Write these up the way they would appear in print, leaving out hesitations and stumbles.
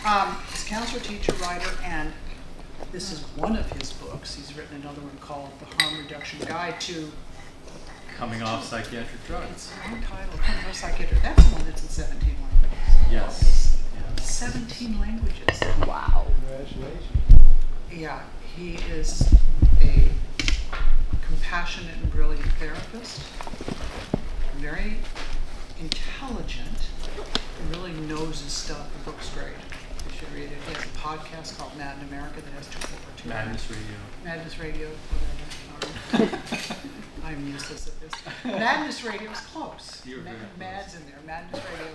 He's a counselor, teacher, writer, and this is one of his books. He's written another one called The Harm Reduction Guide to Coming Off Psychiatric Drugs. It's a long title, Coming Off Psychiatric. That's the one that's in 17 languages. Yes. 17 languages. Wow. Congratulations. Yeah, he is a compassionate and brilliant therapist, very intelligent, and really knows his stuff. The book's great. You should read it. He has a podcast called Mad in America that has two. Madness Radio. Madness Radio, whatever. I'm useless at this. Madness Radio is close. You're very close. Mad's in there. Madness Radio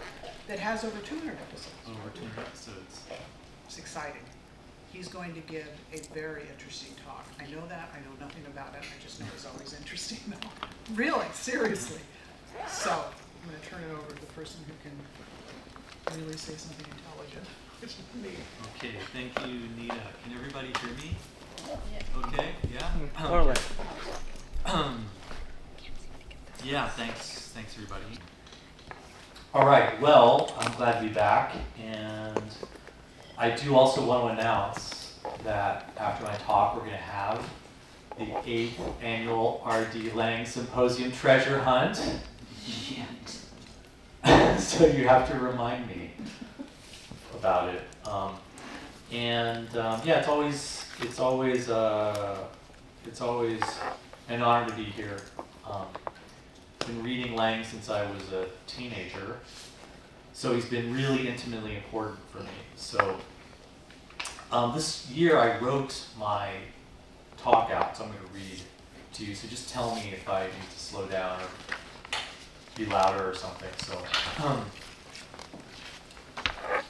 that has over 200 episodes. Over 200 episodes. It's exciting. He's going to give a very interesting talk. I know that. I know nothing about it. I just know it's always interesting, though. Really, seriously. So I'm going to turn it over to the person who can really say something intelligent, which is me. Okay, thank you, Nita. Can everybody hear me? Okay, yeah? Totally. Yeah, thanks everybody. All right, well, I'm glad to be back, and I do also want to announce that after my talk, we're going to have the 8th annual R.D. Laing Symposium Treasure Hunt. So you have to remind me about it. Yeah, it's always an honor to be here. Been reading Laing since I was a teenager, so he's been really intimately important for me. So this year I wrote my talk out, so I'm going to read to you. So just tell me if I need to slow down or be louder or something. So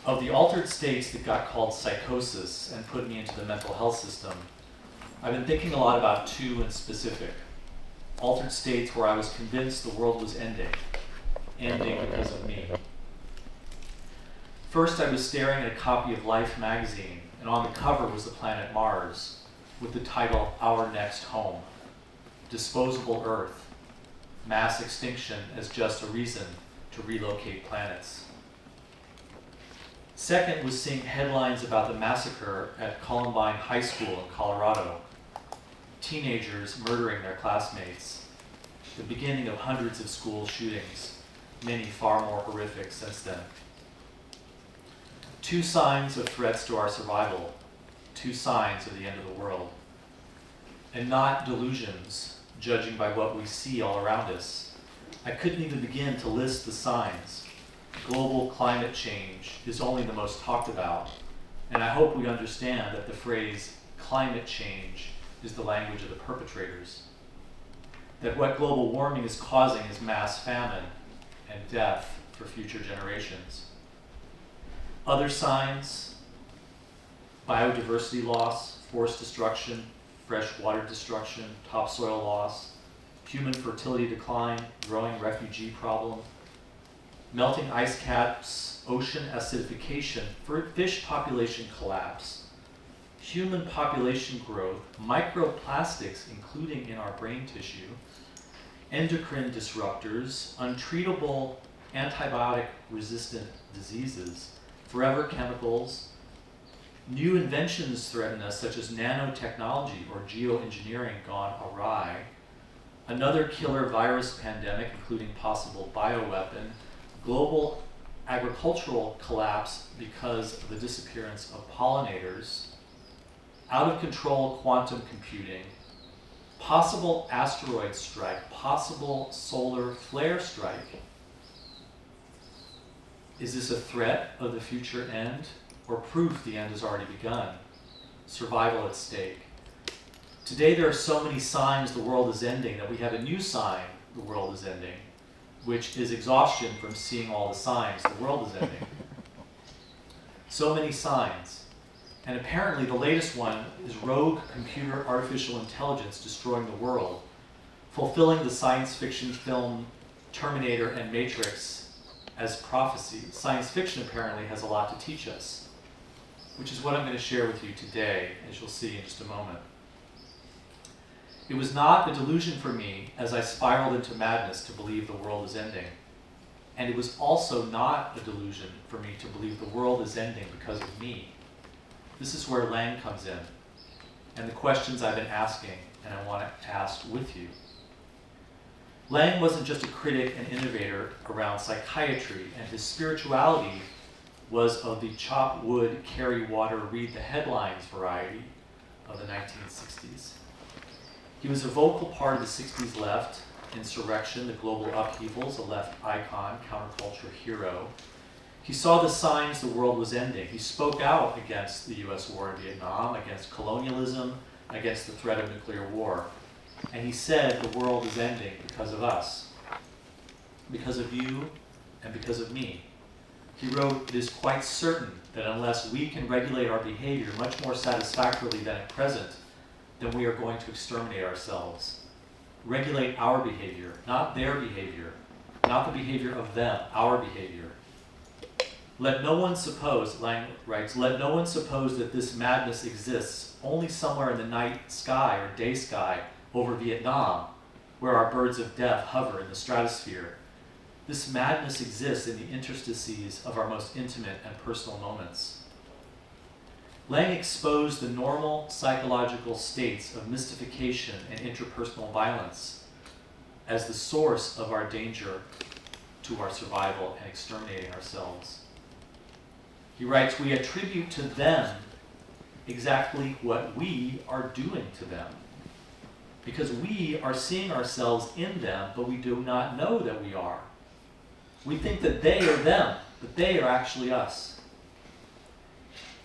of the altered states that got called psychosis and put me into the mental health system, I've been thinking a lot about two in specific. Altered states where I was convinced the world was ending because of me. First, I was staring at a copy of Life magazine, and on the cover was the planet Mars, with the title, Our Next Home, Disposable Earth, Mass Extinction as Just a Reason to Relocate Planets. Second was seeing headlines about the massacre at Columbine High School in Colorado, teenagers murdering their classmates, the beginning of hundreds of school shootings, many far more horrific since then. Two signs of threats to our survival, two signs of the end of the world. And not delusions, judging by what we see all around us. I couldn't even begin to list the signs. Global climate change is only the most talked about, and I hope we understand that the phrase climate change is the language of the perpetrators. That what global warming is causing is mass famine and death for future generations. Other signs, biodiversity loss, forest destruction, fresh water destruction, topsoil loss, human fertility decline, growing refugee problem, melting ice caps, ocean acidification, fish population collapse, human population growth, microplastics, including in our brain tissue, endocrine disruptors, untreatable antibiotic-resistant diseases, forever chemicals, new inventions threaten us, such as nanotechnology or geoengineering gone awry, another killer virus pandemic, including possible bioweapon, global agricultural collapse because of the disappearance of pollinators, out of control quantum computing, possible asteroid strike, possible solar flare strike. Is this a threat of the future end or proof the end has already begun? Survival at stake. Today there are so many signs the world is ending that we have a new sign the world is ending, which is exhaustion from seeing all the signs the world is ending. So many signs. And apparently the latest one is rogue computer artificial intelligence destroying the world, fulfilling the science fiction film Terminator and Matrix as prophecy. Science fiction apparently has a lot to teach us, which is what I'm going to share with you today, as you'll see in just a moment. It was not a delusion for me as I spiraled into madness to believe the world is ending. And it was also not a delusion for me to believe the world is ending because of me. This is where Laing comes in, and the questions I've been asking, and I want to ask with you. Laing wasn't just a critic and innovator around psychiatry, and his spirituality was of the chop wood, carry water, read the headlines variety of the 1960s. He was a vocal part of the 60s left, insurrection, the global upheavals, a left icon, counterculture hero. He saw the signs the world was ending. He spoke out against the US war in Vietnam, against colonialism, against the threat of nuclear war. And he said the world is ending because of us, because of you, and because of me. He wrote, "It is quite certain that unless we can regulate our behavior much more satisfactorily than at present, then we are going to exterminate ourselves. Regulate our behavior, not their behavior, not the behavior of them, our behavior. Let no one suppose," Laing writes, "let no one suppose that this madness exists only somewhere in the night sky or day sky over Vietnam, where our birds of death hover in the stratosphere. This madness exists in the interstices of our most intimate and personal moments." Laing exposed the normal psychological states of mystification and interpersonal violence as the source of our danger to our survival and exterminating ourselves. He writes, "We attribute to them exactly what we are doing to them, because we are seeing ourselves in them, but we do not know that we are. We think that they are them, but they are actually us."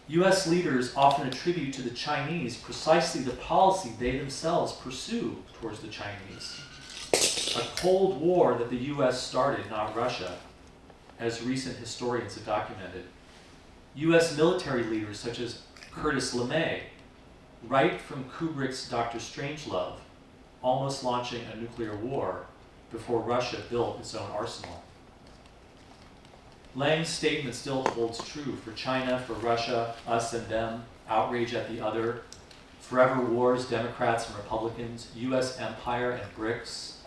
US leaders often attribute to the Chinese precisely the policy they themselves pursue towards the Chinese. A Cold War that the US started, not Russia, as recent historians have documented. US military leaders such as Curtis LeMay, right from Kubrick's Dr. Strangelove, almost launching a nuclear war before Russia built its own arsenal. Laing's statement still holds true for China, for Russia, us and them, outrage at the other, forever wars, Democrats and Republicans, US empire and BRICS.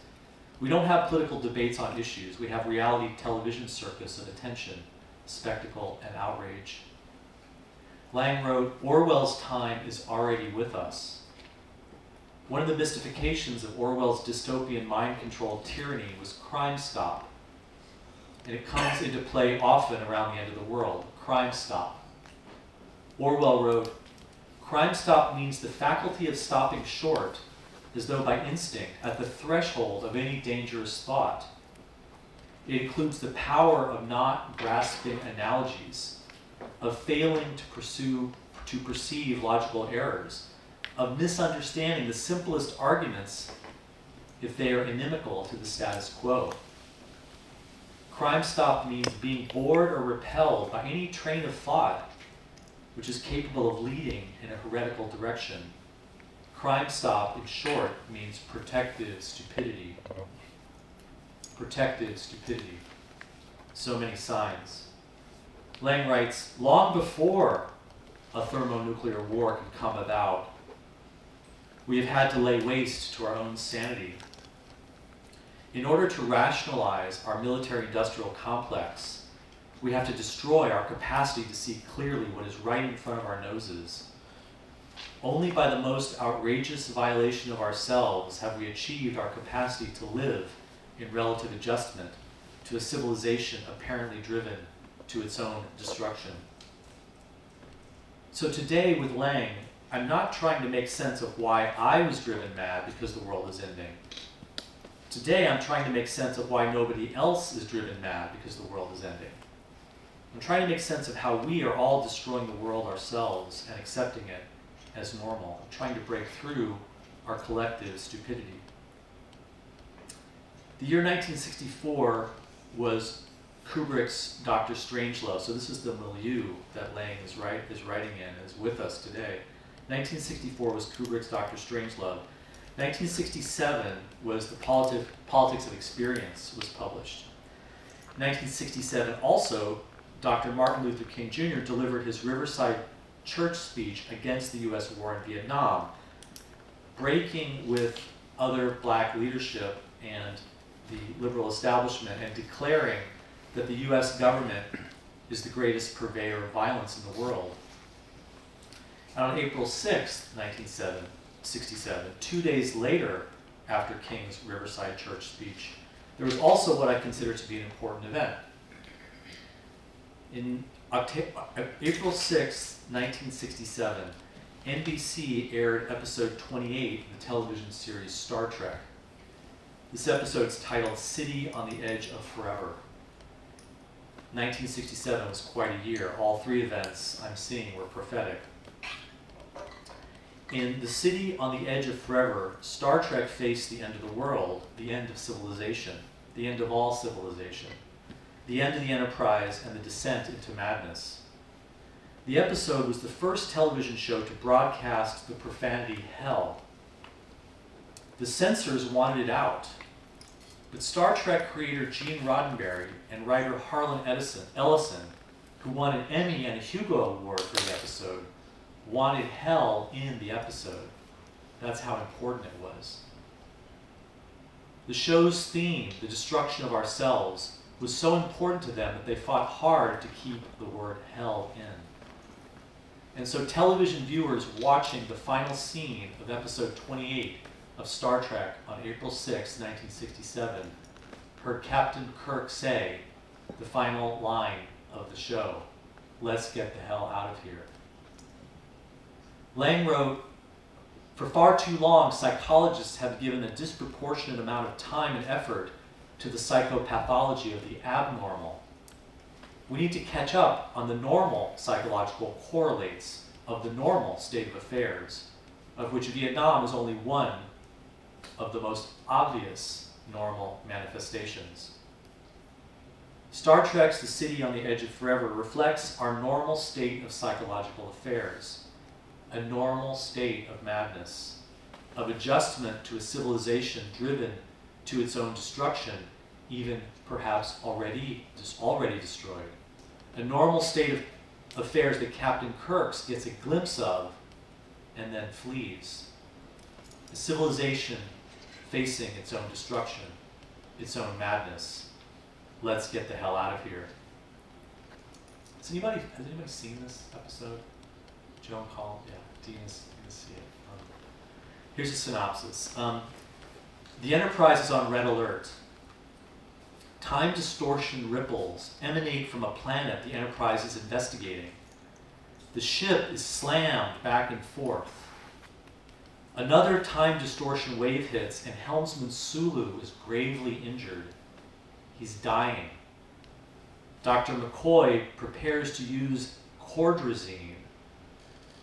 We don't have political debates on issues. We have reality television circus of attention, spectacle, and outrage. Laing wrote, "Orwell's time is already with us." One of the mystifications of Orwell's dystopian mind-controlled tyranny was Crime Stop. And it comes into play often around the end of the world. Crime Stop. Orwell wrote, "Crime Stop means the faculty of stopping short, as though by instinct, at the threshold of any dangerous thought. It includes the power of not grasping analogies, of failing to perceive logical errors, of misunderstanding the simplest arguments if they are inimical to the status quo. Crime Stop means being bored or repelled by any train of thought which is capable of leading in a heretical direction. Crime Stop, in short, means protective stupidity." Protective stupidity. So many signs. Laing writes, "Long before a thermonuclear war could come about, we have had to lay waste to our own sanity. In order to rationalize our military-industrial complex, we have to destroy our capacity to see clearly what is right in front of our noses. Only by the most outrageous violation of ourselves have we achieved our capacity to live in relative adjustment to a civilization apparently driven to its own destruction." So today with Laing, I'm not trying to make sense of why I was driven mad because the world is ending. Today I'm trying to make sense of why nobody else is driven mad because the world is ending. I'm trying to make sense of how we are all destroying the world ourselves and accepting it as normal. I'm trying to break through our collective stupidity. The year 1964 was Kubrick's Dr. Strangelove. So this is the milieu that Laing is writing in, is with us today. 1964 was Kubrick's Dr. Strangelove. 1967 was The Politics of Experience was published. 1967 also, Dr. Martin Luther King Jr. delivered his Riverside Church speech against the US war in Vietnam, breaking with other black leadership and the liberal establishment and declaring that the US government is the greatest purveyor of violence in the world. And on April 6, 1967, 2 days later after King's Riverside Church speech, there was also what I consider to be an important event. In April 6, 1967, NBC aired episode 28 of the television series Star Trek. This episode is titled City on the Edge of Forever. 1967 was quite a year. All three events I'm seeing were prophetic. In The City on the Edge of Forever, Star Trek faced the end of the world, the end of civilization, the end of all civilization, the end of the Enterprise, and the descent into madness. The episode was the first television show to broadcast the profanity hell. The censors wanted it out, but Star Trek creator Gene Roddenberry and writer Harlan Ellison, who won an Emmy and a Hugo Award for the episode, wanted hell in the episode. That's how important it was. The show's theme, the destruction of ourselves, was so important to them that they fought hard to keep the word hell in. And so television viewers watching the final scene of episode 28 of Star Trek on April 6, 1967, heard Captain Kirk say the final line of the show, "Let's get the hell out of here." Laing wrote, "For far too long, psychologists have given a disproportionate amount of time and effort to the psychopathology of the abnormal. We need to catch up on the normal psychological correlates of the normal state of affairs, of which Vietnam is only one of the most obvious normal manifestations." Star Trek's The City on the Edge of Forever reflects our normal state of psychological affairs, a normal state of madness, of adjustment to a civilization driven to its own destruction, even perhaps already destroyed. A normal state of affairs that Captain Kirk gets a glimpse of and then flees. A civilization facing its own destruction, its own madness. Let's get the hell out of here. Has anybody seen this episode? Joan Call? Yeah, Dina's going to see it. Here's a synopsis. The Enterprise is on red alert. Time distortion ripples emanate from a planet the Enterprise is investigating. The ship is slammed back and forth. Another time distortion wave hits and helmsman Sulu is gravely injured. He's dying. Dr. McCoy prepares to use cordrazine,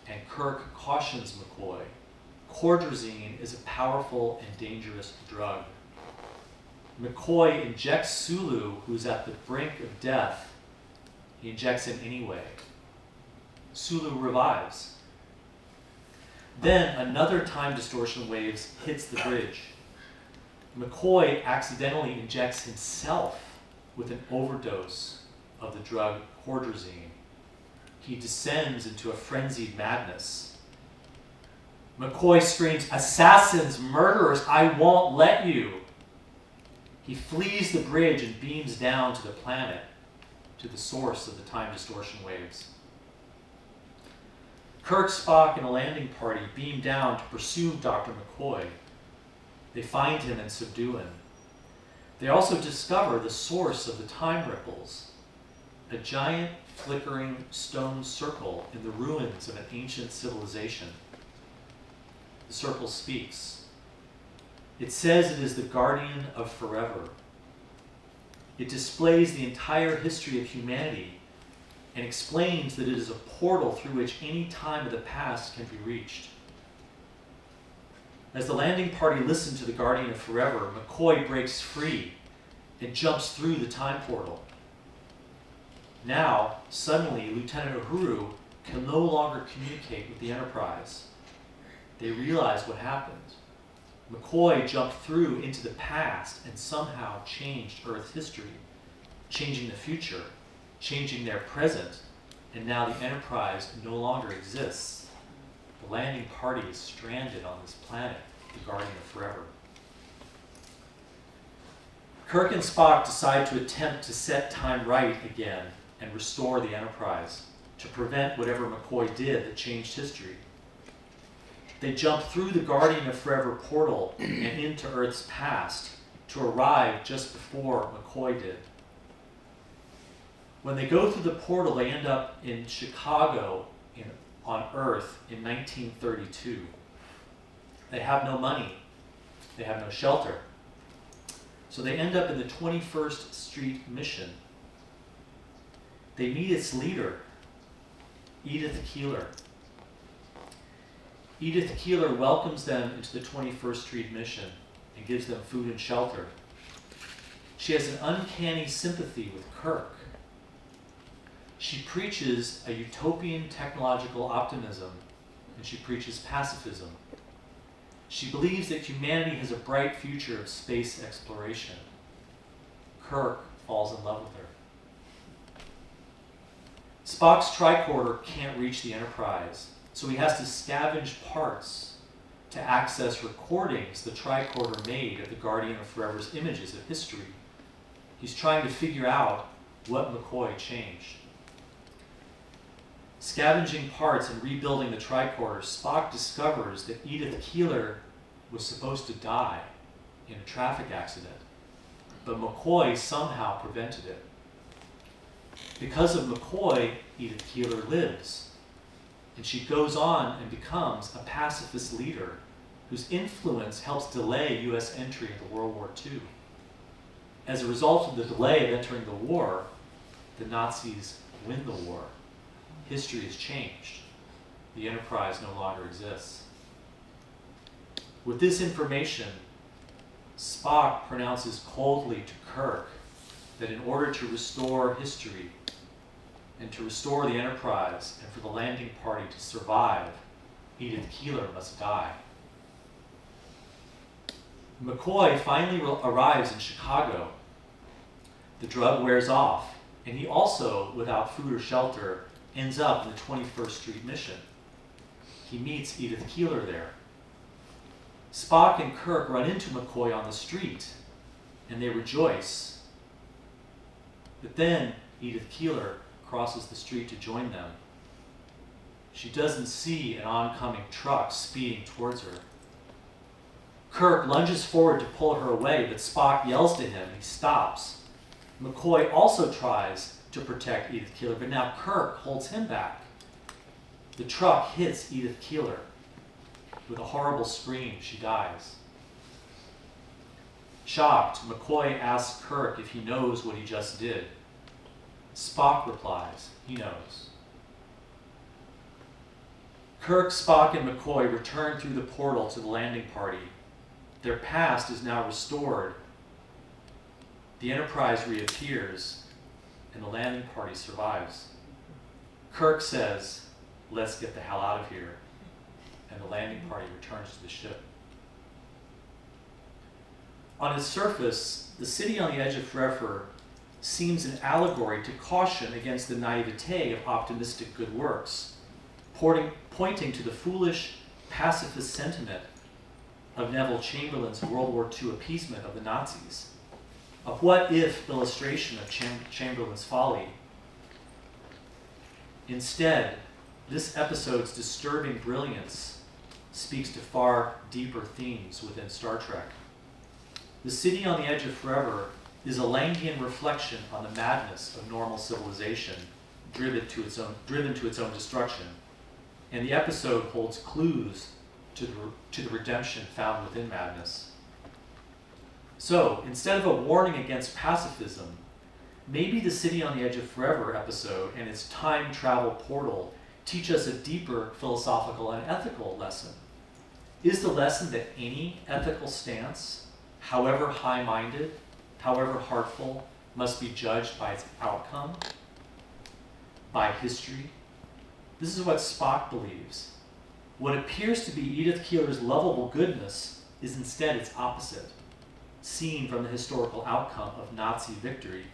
and Kirk cautions McCoy. Cordrazine is a powerful and dangerous drug. McCoy injects Sulu, who's at the brink of death. He injects him anyway. Sulu revives. Then another time distortion wave hits the bridge. McCoy accidentally injects himself with an overdose of the drug cordrazine. He descends into a frenzied madness. McCoy screams, "Assassins, murderers, I won't let you." He flees the bridge and beams down to the planet, to the source of the time distortion waves. Kirk, Spock, and a landing party beam down to pursue Dr. McCoy. They find him and subdue him. They also discover the source of the time ripples, a giant flickering stone circle in the ruins of an ancient civilization. The circle speaks. It says it is the guardian of forever. It displays the entire history of humanity and explains that it is a portal through which any time of the past can be reached. As the landing party listen to the guardian of forever, McCoy breaks free and jumps through the time portal. Now, suddenly, Lieutenant Uhuru can no longer communicate with the Enterprise. They realize what happened. McCoy jumped through into the past and somehow changed Earth's history, changing the future, changing their present, and now the Enterprise no longer exists. The landing party is stranded on this planet, the guardian of forever. Kirk and Spock decide to attempt to set time right again and restore the Enterprise, to prevent whatever McCoy did that changed history. They jump through the Guardian of Forever portal and into Earth's past to arrive just before McCoy did. When they go through the portal, they end up in Chicago on Earth in 1932. They have no money. They have no shelter. So they end up in the 21st Street Mission. They meet its leader, Edith Keeler. Edith Keeler welcomes them into the 21st Street Mission and gives them food and shelter. She has an uncanny sympathy with Kirk. She preaches a utopian technological optimism, and she preaches pacifism. She believes that humanity has a bright future of space exploration. Kirk falls in love with her. Spock's tricorder can't reach the Enterprise, so he has to scavenge parts to access recordings the tricorder made of the Guardian of Forever's images of history. He's trying to figure out what McCoy changed. Scavenging parts and rebuilding the tricorder, Spock discovers that Edith Keeler was supposed to die in a traffic accident, but McCoy somehow prevented it. Because of McCoy, Edith Keeler lives, and she goes on and becomes a pacifist leader whose influence helps delay U.S. entry into World War II. As a result of the delay of entering the war, the Nazis win the war. History has changed. The Enterprise no longer exists. With this information, Spock pronounces coldly to Kirk that in order to restore history and to restore the Enterprise and for the landing party to survive, Edith Keeler must die. McCoy finally arrives in Chicago. The drug wears off, and he also, without food or shelter, ends up in the 21st Street Mission. He meets Edith Keeler there. Spock and Kirk run into McCoy on the street, and they rejoice. But then Edith Keeler crosses the street to join them. She doesn't see an oncoming truck speeding towards her. Kirk lunges forward to pull her away, but Spock yells to him and he stops. McCoy also tries to protect Edith Keeler, but now Kirk holds him back. The truck hits Edith Keeler. With a horrible scream, she dies. Shocked, McCoy asks Kirk if he knows what he just did. Spock replies, he knows. Kirk, Spock, and McCoy return through the portal to the landing party. Their past is now restored. The Enterprise reappears, and the landing party survives. Kirk says, "Let's get the hell out of here," and the landing party returns to the ship. On its surface, the city on the edge of forever seems an allegory to caution against the naivete of optimistic good works, pointing to the foolish pacifist sentiment of Neville Chamberlain's World War II appeasement of the Nazis, a what-if illustration of Chamberlain's folly. Instead, this episode's disturbing brilliance speaks to far deeper themes within Star Trek. The city on the edge of forever is a Langian reflection on the madness of normal civilization, driven to its own destruction, and the episode holds clues to the redemption found within madness. So, instead of a warning against pacifism, maybe the City on the Edge of Forever episode and its time travel portal teach us a deeper philosophical and ethical lesson. Is the lesson that any ethical stance, however high-minded, however heartful, must be judged by its outcome, by history? This is what Spock believes. What appears to be Edith Keeler's lovable goodness is instead its opposite, seen from the historical outcome of Nazi victory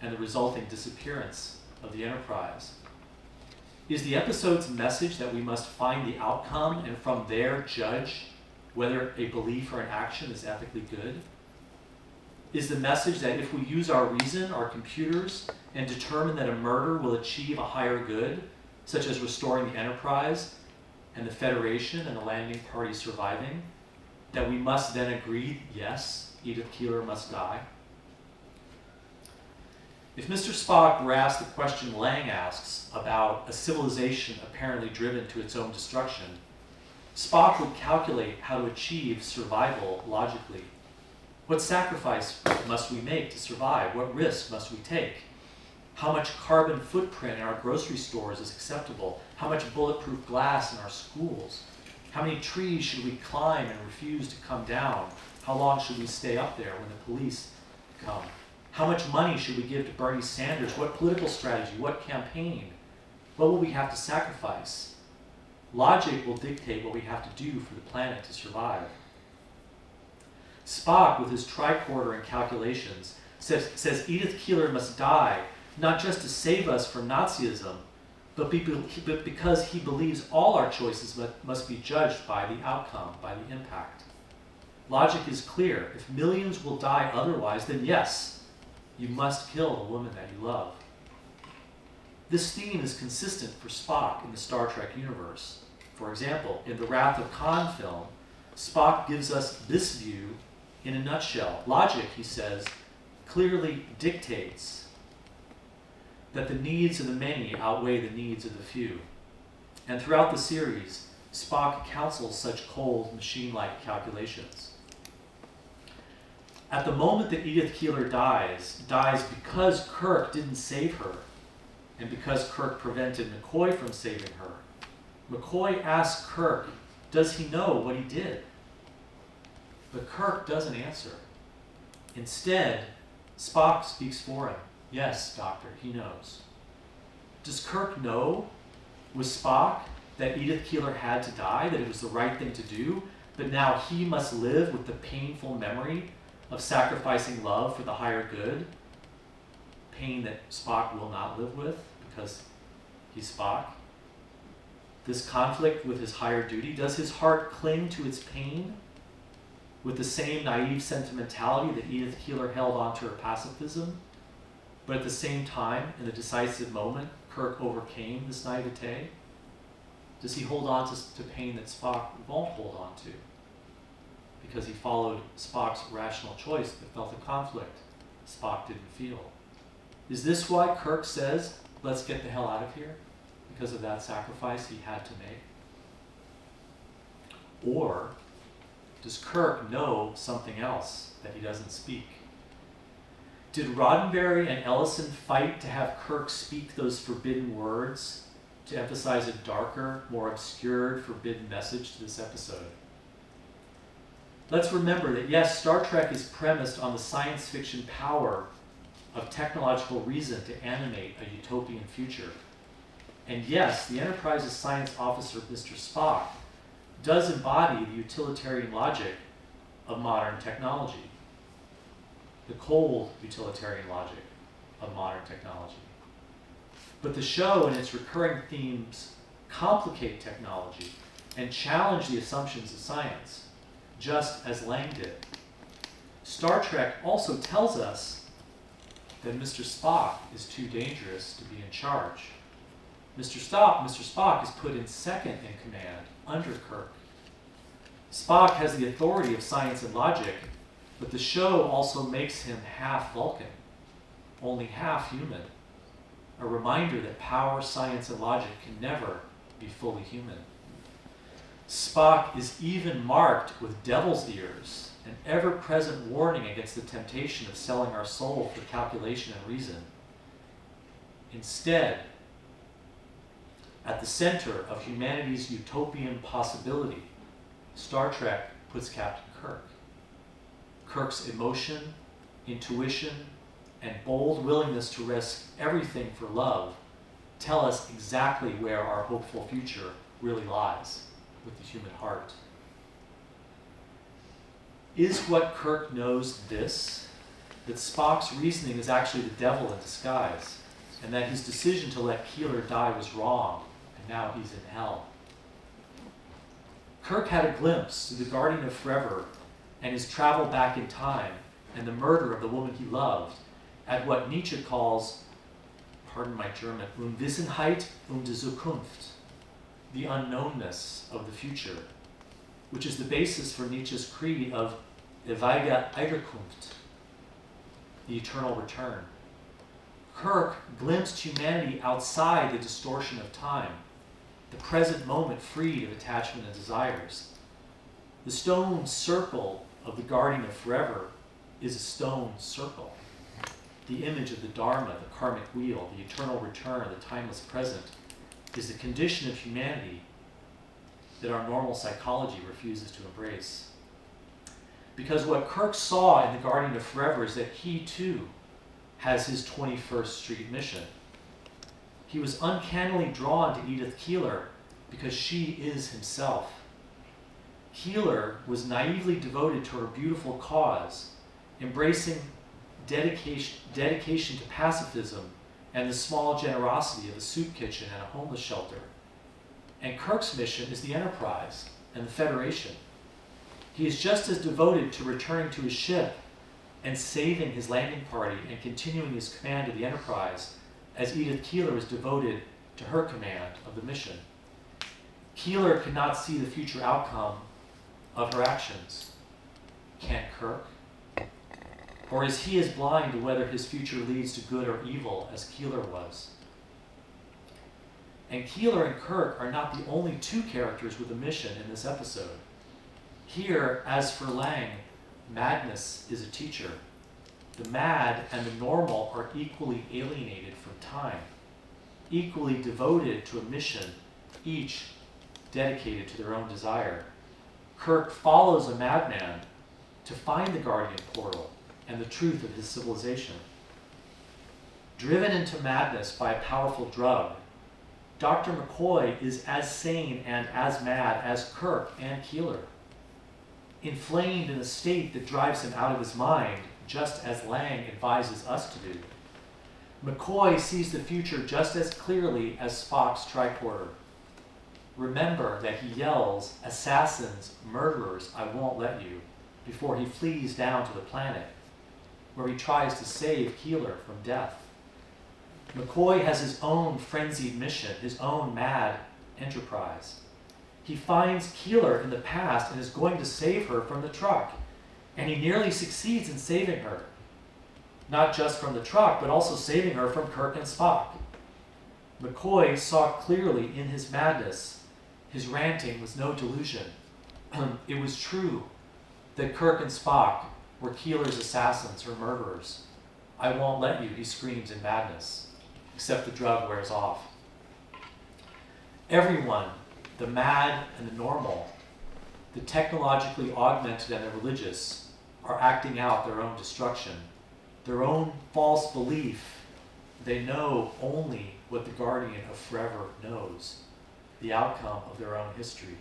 and the resulting disappearance of the Enterprise. Is the episode's message that we must find the outcome and from there judge whether a belief or an action is ethically good? is the message that if we use our reason, our computers, and determine that a murder will achieve a higher good, such as restoring the Enterprise and the Federation and the landing party surviving, that we must then agree, yes, Edith Keeler must die? If Mr. Spock were asked the question Laing asks about a civilization apparently driven to its own destruction, Spock would calculate how to achieve survival logically. What sacrifice must we make to survive? What risk must we take? How much carbon footprint in our grocery stores is acceptable? How much bulletproof glass in our schools? How many trees should we climb and refuse to come down? How long should we stay up there when the police come? How much money should we give to Bernie Sanders? What political strategy? What campaign? What will we have to sacrifice? Logic will dictate what we have to do for the planet to survive. Spock, with his tricorder and calculations, says Edith Keeler must die, not just to save us from Nazism, but because he believes all our choices must be judged by the outcome, by the impact. Logic is clear. If millions will die otherwise, then yes, you must kill the woman that you love. This theme is consistent for Spock in the Star Trek universe. For example, in the Wrath of Khan film, Spock gives us this view in a nutshell. Logic, he says, clearly dictates that the needs of the many outweigh the needs of the few. And throughout the series, Spock counsels such cold, machine-like calculations. At the moment that Edith Keeler dies because Kirk didn't save her, and because Kirk prevented McCoy from saving her. McCoy asks Kirk, does he know what he did? But Kirk doesn't answer. Instead, Spock speaks for him. Yes, Doctor, he knows. Does Kirk know with Spock that Edith Keeler had to die, that it was the right thing to do, but now he must live with the painful memory of sacrificing love for the higher good? Pain that Spock will not live with because he's Spock. This conflict with his higher duty, does his heart cling to its pain with the same naive sentimentality that Edith Keeler held onto her pacifism? But at the same time, in the decisive moment, Kirk overcame this naivete? Does he hold on to pain that Spock won't hold on to? Because he followed Spock's rational choice but felt a conflict Spock didn't feel. Is this why Kirk says, let's get the hell out of here? Because of that sacrifice he had to make? Or does Kirk know something else that he doesn't speak? Did Roddenberry and Ellison fight to have Kirk speak those forbidden words to emphasize a darker, more obscured, forbidden message to this episode? Let's remember that yes, Star Trek is premised on the science fiction power of technological reason to animate a utopian future. And yes, the Enterprise's science officer, Mr. Spock, does embody the utilitarian logic of modern technology, the cold utilitarian logic of modern technology. But the show and its recurring themes complicate technology and challenge the assumptions of science, just as Laing did. Star Trek also tells us that Mr. Spock is too dangerous to be in charge. Mr. Spock is put in second in command, under Kirk. Spock has the authority of science and logic, but the show also makes him half Vulcan, only half human. A reminder that power, science, and logic can never be fully human. Spock is even marked with devil's ears, an ever-present warning against the temptation of selling our soul for calculation and reason. Instead, at the center of humanity's utopian possibility, Star Trek puts Captain Kirk. Kirk's emotion, intuition, and bold willingness to risk everything for love tell us exactly where our hopeful future really lies with the human heart. Is what Kirk knows this? That Spock's reasoning is actually the devil in disguise, and that his decision to let Keeler die was wrong, and now he's in hell. Kirk had a glimpse through the Guardian of Forever and his travel back in time and the murder of the woman he loved at what Nietzsche calls, pardon my German, Unwissenheit und die Zukunft, the unknownness of the future, which is the basis for Nietzsche's creed of ewige Wiederkunft, the eternal return. Kirk glimpsed humanity outside the distortion of time, the present moment freed of attachment and desires. The stone circle of the guardian of forever is a stone circle. The image of the Dharma, the karmic wheel, the eternal return, the timeless present, is the condition of humanity that our normal psychology refuses to embrace. Because what Kirk saw in the guardian of forever is that he too has his 21st Street mission. He was uncannily drawn to Edith Keeler because she is himself. Keeler was naively devoted to her beautiful cause, embracing dedication to pacifism and the small generosity of a soup kitchen and a homeless shelter. And Kirk's mission is the Enterprise and the Federation. He is just as devoted to returning to his ship and saving his landing party and continuing his command of the Enterprise as Edith Keeler is devoted to her command of the mission. Keeler could not see the future outcome of her actions. Can Kirk? Or is he as blind to whether his future leads to good or evil as Keeler was? And Keeler and Kirk are not the only two characters with a mission in this episode. Here, as for Laing, madness is a teacher. The mad and the normal are equally alienated from time, equally devoted to a mission, each dedicated to their own desire. Kirk follows a madman to find the guardian portal and the truth of his civilization. Driven into madness by a powerful drug, Dr. McCoy is as sane and as mad as Kirk and Keeler, inflamed in a state that drives him out of his mind, just as Laing advises us to do. McCoy sees the future just as clearly as Spock's tricorder. Remember that he yells, "Assassins, murderers, I won't let you," before he flees down to the planet, where he tries to save Keeler from death. McCoy has his own frenzied mission, his own mad enterprise. He finds Keeler in the past and is going to save her from the truck, and he nearly succeeds in saving her. Not just from the truck, but also saving her from Kirk and Spock. McCoy saw clearly in his madness. His ranting was no delusion. It was true that Kirk and Spock were Keeler's assassins or murderers. "I won't let you," he screams in madness, except the drug wears off. Everyone, the mad and the normal, the technologically augmented and the religious, are acting out their own destruction, their own false belief. They know only what the guardian of forever knows, the outcome of their own history.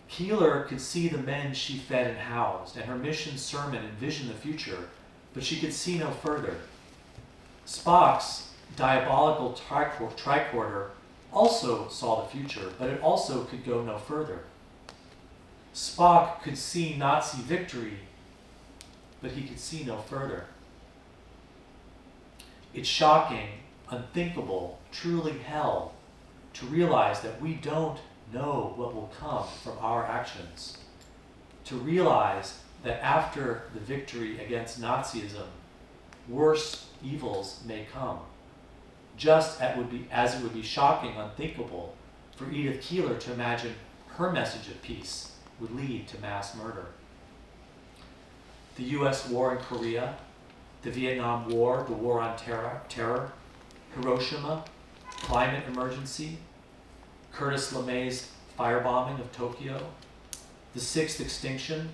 Keeler could see the men she fed and housed, and her mission sermon envisioned the future, but she could see no further. Spock's diabolical tricorder also saw the future, but it also could go no further. Spock could see Nazi victory, but he could see no further. It's shocking, unthinkable, truly hell, to realize that we don't know what will come from our actions. To realize that after the victory against Nazism, worse evils may come. Just as it would be shocking, unthinkable for Edith Keeler to imagine her message of peace would lead to mass murder. The US war in Korea, the Vietnam War, the war on terror, Hiroshima, climate emergency, Curtis LeMay's firebombing of Tokyo, the sixth extinction.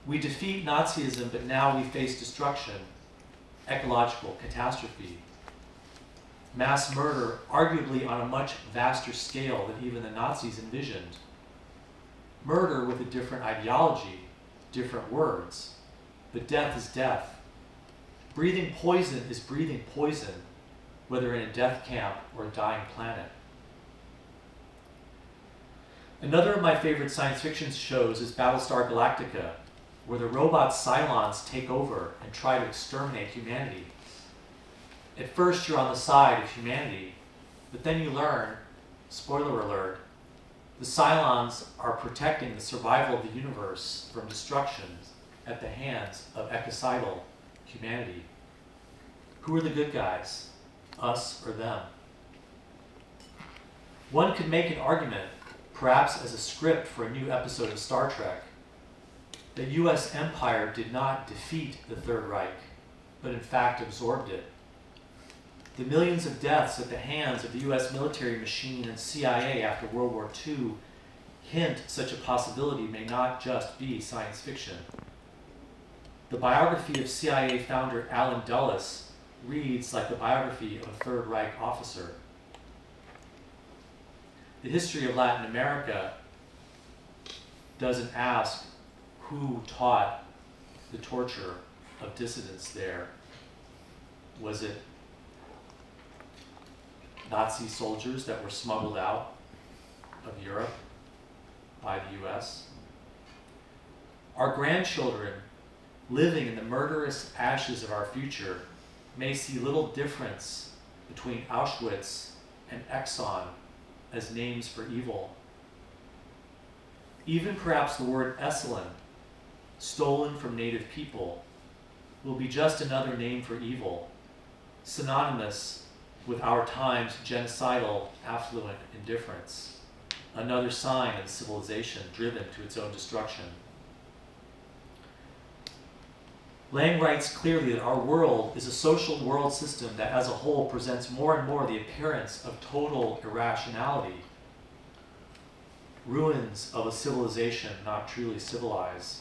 We defeat Nazism, but now we face destruction, ecological catastrophe. Mass murder, arguably on a much vaster scale than even the Nazis envisioned. Murder with a different ideology, different words, but death is death. Breathing poison is breathing poison, whether in a death camp or a dying planet. Another of my favorite science fiction shows is Battlestar Galactica, where the robot Cylons take over and try to exterminate humanity. At first you're on the side of humanity, but then you learn, spoiler alert, the Cylons are protecting the survival of the universe from destruction at the hands of ecocidal humanity. Who are the good guys, us or them? One could make an argument, perhaps as a script for a new episode of Star Trek, that US empire did not defeat the Third Reich, but in fact absorbed it. The millions of deaths at the hands of the US military machine and CIA after World War II hint such a possibility may not just be science fiction. The biography of CIA founder Allen Dulles reads like the biography of a Third Reich officer. The history of Latin America doesn't ask who taught the torture of dissidents there. Was it Nazi soldiers that were smuggled out of Europe by the US? Our grandchildren, living in the murderous ashes of our future, may see little difference between Auschwitz and Exxon as names for evil. Even perhaps the word Esalen, stolen from native people, will be just another name for evil, synonymous with our time's genocidal, affluent indifference, another sign of civilization driven to its own destruction. Laing writes clearly that our world is a social world system that as a whole presents more and more the appearance of total irrationality, ruins of a civilization not truly civilized.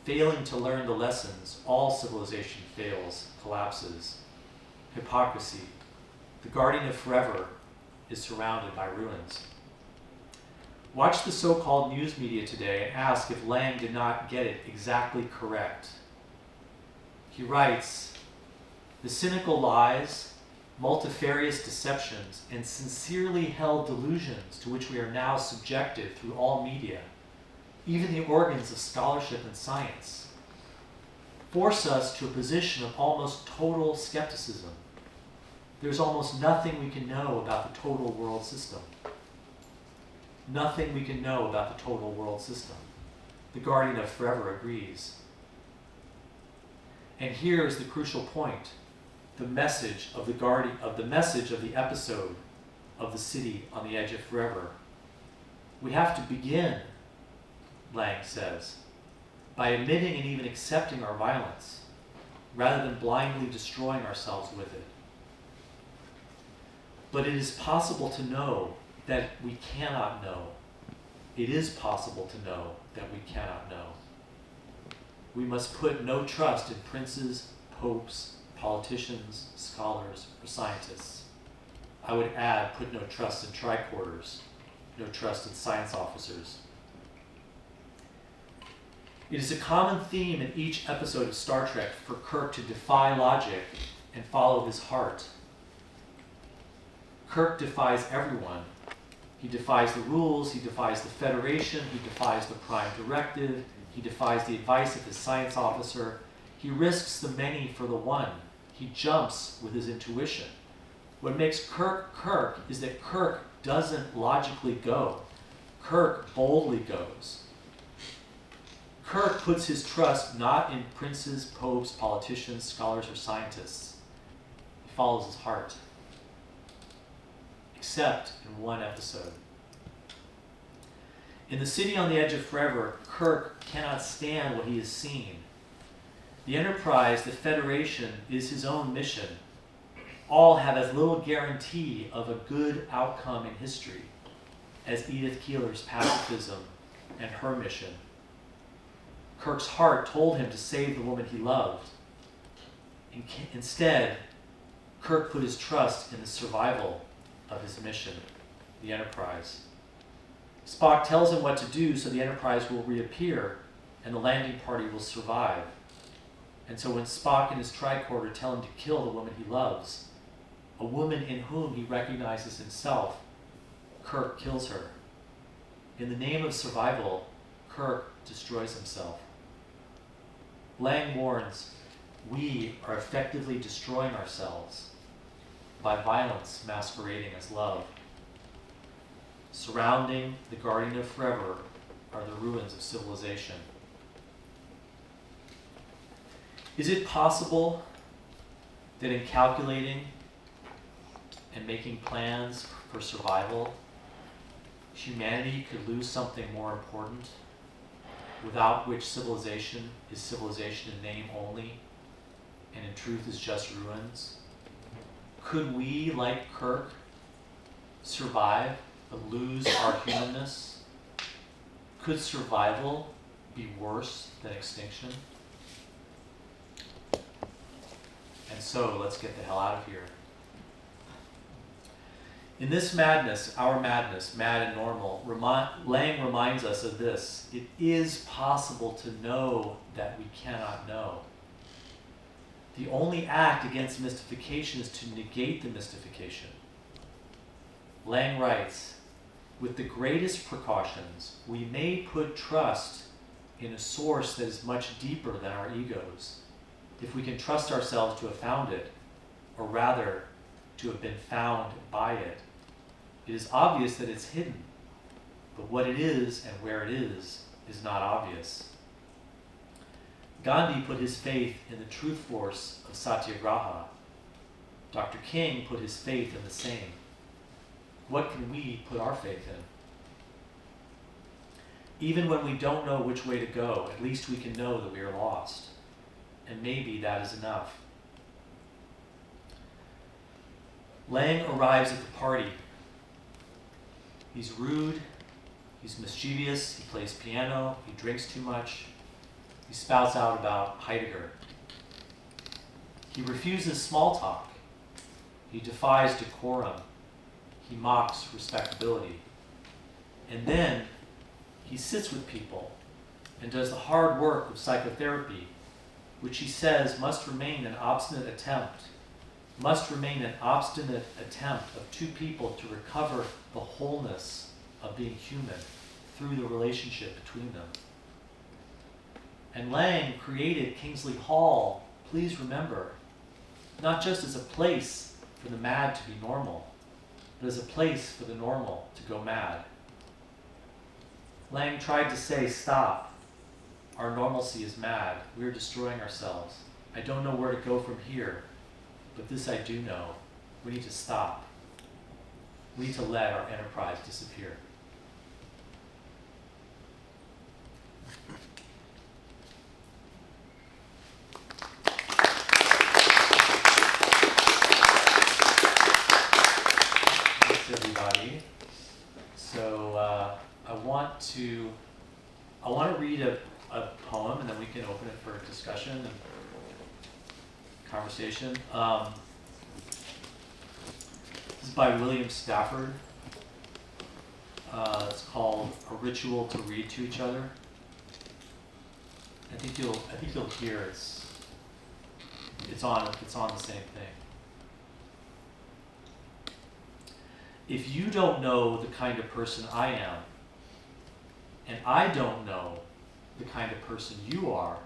Failing to learn the lessons all civilization fails, collapses. Hypocrisy, the guardian of forever, is surrounded by ruins. Watch the so-called news media today and ask if Laing did not get it exactly correct. He writes, "The cynical lies, multifarious deceptions, and sincerely held delusions to which we are now subjected through all media, even the organs of scholarship and science, force us to a position of almost total skepticism. There's almost nothing we can know about the total world system. Nothing we can know about the total world system. The guardian of forever agrees." And here is the crucial point, the message of the episode of the city on the edge of forever. We have to begin, Laing says, by admitting and even accepting our violence, rather than blindly destroying ourselves with it. But it is possible to know that we cannot know. It is possible to know that we cannot know. We must put no trust in princes, popes, politicians, scholars, or scientists. I would add, put no trust in tricorders, no trust in science officers. It is a common theme in each episode of Star Trek for Kirk to defy logic and follow his heart. Kirk defies everyone. He defies the rules, he defies the Federation, he defies the Prime Directive, he defies the advice of his science officer. He risks the many for the one. He jumps with his intuition. What makes Kirk Kirk is that Kirk doesn't logically go. Kirk boldly goes. Kirk puts his trust not in princes, popes, politicians, scholars, or scientists. He follows his heart. Except in one episode. In the city on the edge of forever, Kirk cannot stand what he has seen. The Enterprise, the Federation, is his own mission. All have as little guarantee of a good outcome in history as Edith Keeler's pacifism and her mission. Kirk's heart told him to save the woman he loved. Instead, Kirk put his trust in the survival of his mission, the Enterprise. Spock tells him what to do so the Enterprise will reappear and the landing party will survive. And so when Spock and his tricorder tell him to kill the woman he loves, a woman in whom he recognizes himself, Kirk kills her. In the name of survival, Kirk destroys himself. Laing warns, we are effectively destroying ourselves by violence masquerading as love. Surrounding the guardian of forever are the ruins of civilization. Is it possible that in calculating and making plans for survival, humanity could lose something more important, without which civilization is civilization in name only, and in truth is just ruins? Could we, like Kirk, survive but lose our humanness? Could survival be worse than extinction? And so, let's get the hell out of here. In this madness, our madness, mad and normal, Laing reminds us of this. It is possible to know that we cannot know. The only act against mystification is to negate the mystification. Laing writes, with the greatest precautions, we may put trust in a source that is much deeper than our egos, if we can trust ourselves to have found it, or rather, to have been found by it. It is obvious that it's hidden, but what it is and where it is not obvious. Gandhi put his faith in the truth force of satyagraha. Dr. King put his faith in the same. What can we put our faith in? Even when we don't know which way to go, at least we can know that we are lost. And maybe that is enough. Laing arrives at the party. He's rude, he's mischievous, he plays piano, he drinks too much, he spouts out about Heidegger. He refuses small talk, he defies decorum, he mocks respectability. And then he sits with people and does the hard work of psychotherapy, which he says must remain an obstinate attempt of two people to recover the wholeness of being human through the relationship between them. And Laing created Kingsley Hall, please remember, not just as a place for the mad to be normal, but as a place for the normal to go mad. Laing tried to say, stop. Our normalcy is mad. We're destroying ourselves. I don't know where to go from here, but this I do know. We need to stop. We need to let our enterprise disappear. Thanks, everybody. So I want to read a poem, and then we can open it for discussion and conversation. This is by William Stafford. It's called "A Ritual to Read to Each Other." I think you'll hear it's on the same thing. If you don't know the kind of person I am, and I don't know the kind of person you are,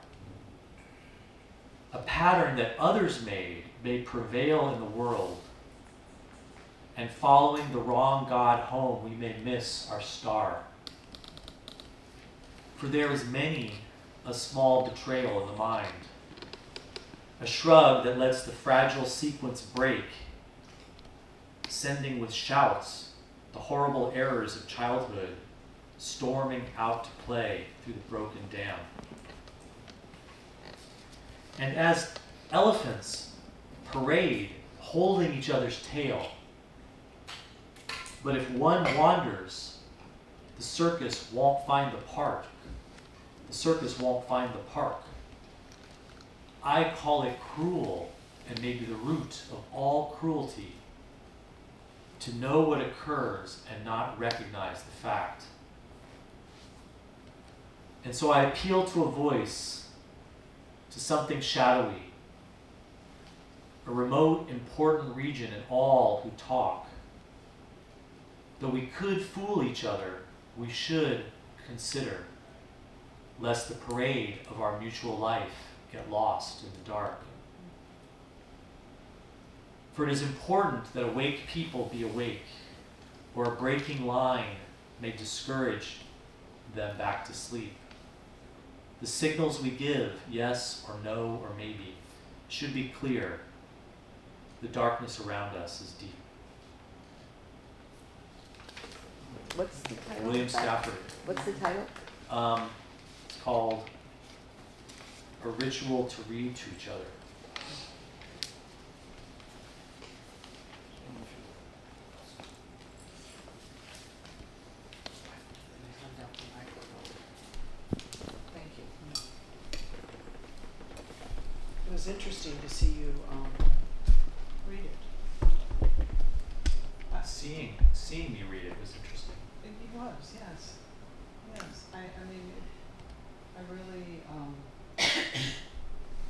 a pattern that others made may prevail in the world, and following the wrong God home, we may miss our star. For there is many a small betrayal in the mind, a shrug that lets the fragile sequence break, sending with shouts the horrible errors of childhood, storming out to play through the broken dam. And as elephants parade holding each other's tail, but if one wanders, the circus won't find the park. The circus won't find the park. I call it cruel, and maybe the root of all cruelty, to know what occurs and not recognize the fact. And so I appeal to a voice, to something shadowy, a remote, important region in all who talk. Though we could fool each other, we should consider, lest the parade of our mutual life get lost in the dark. For it is important that awake people be awake, or a breaking line may discourage them back to sleep. The signals we give, yes or no or maybe, should be clear. The darkness around us is deep. What's the title? William of that? Stafford. What's the title? It's called A Ritual to Read to Each Other. Thank you. It was interesting to see you read it. Seeing me read it was interesting. It was, yes. Yes, I mean, I really,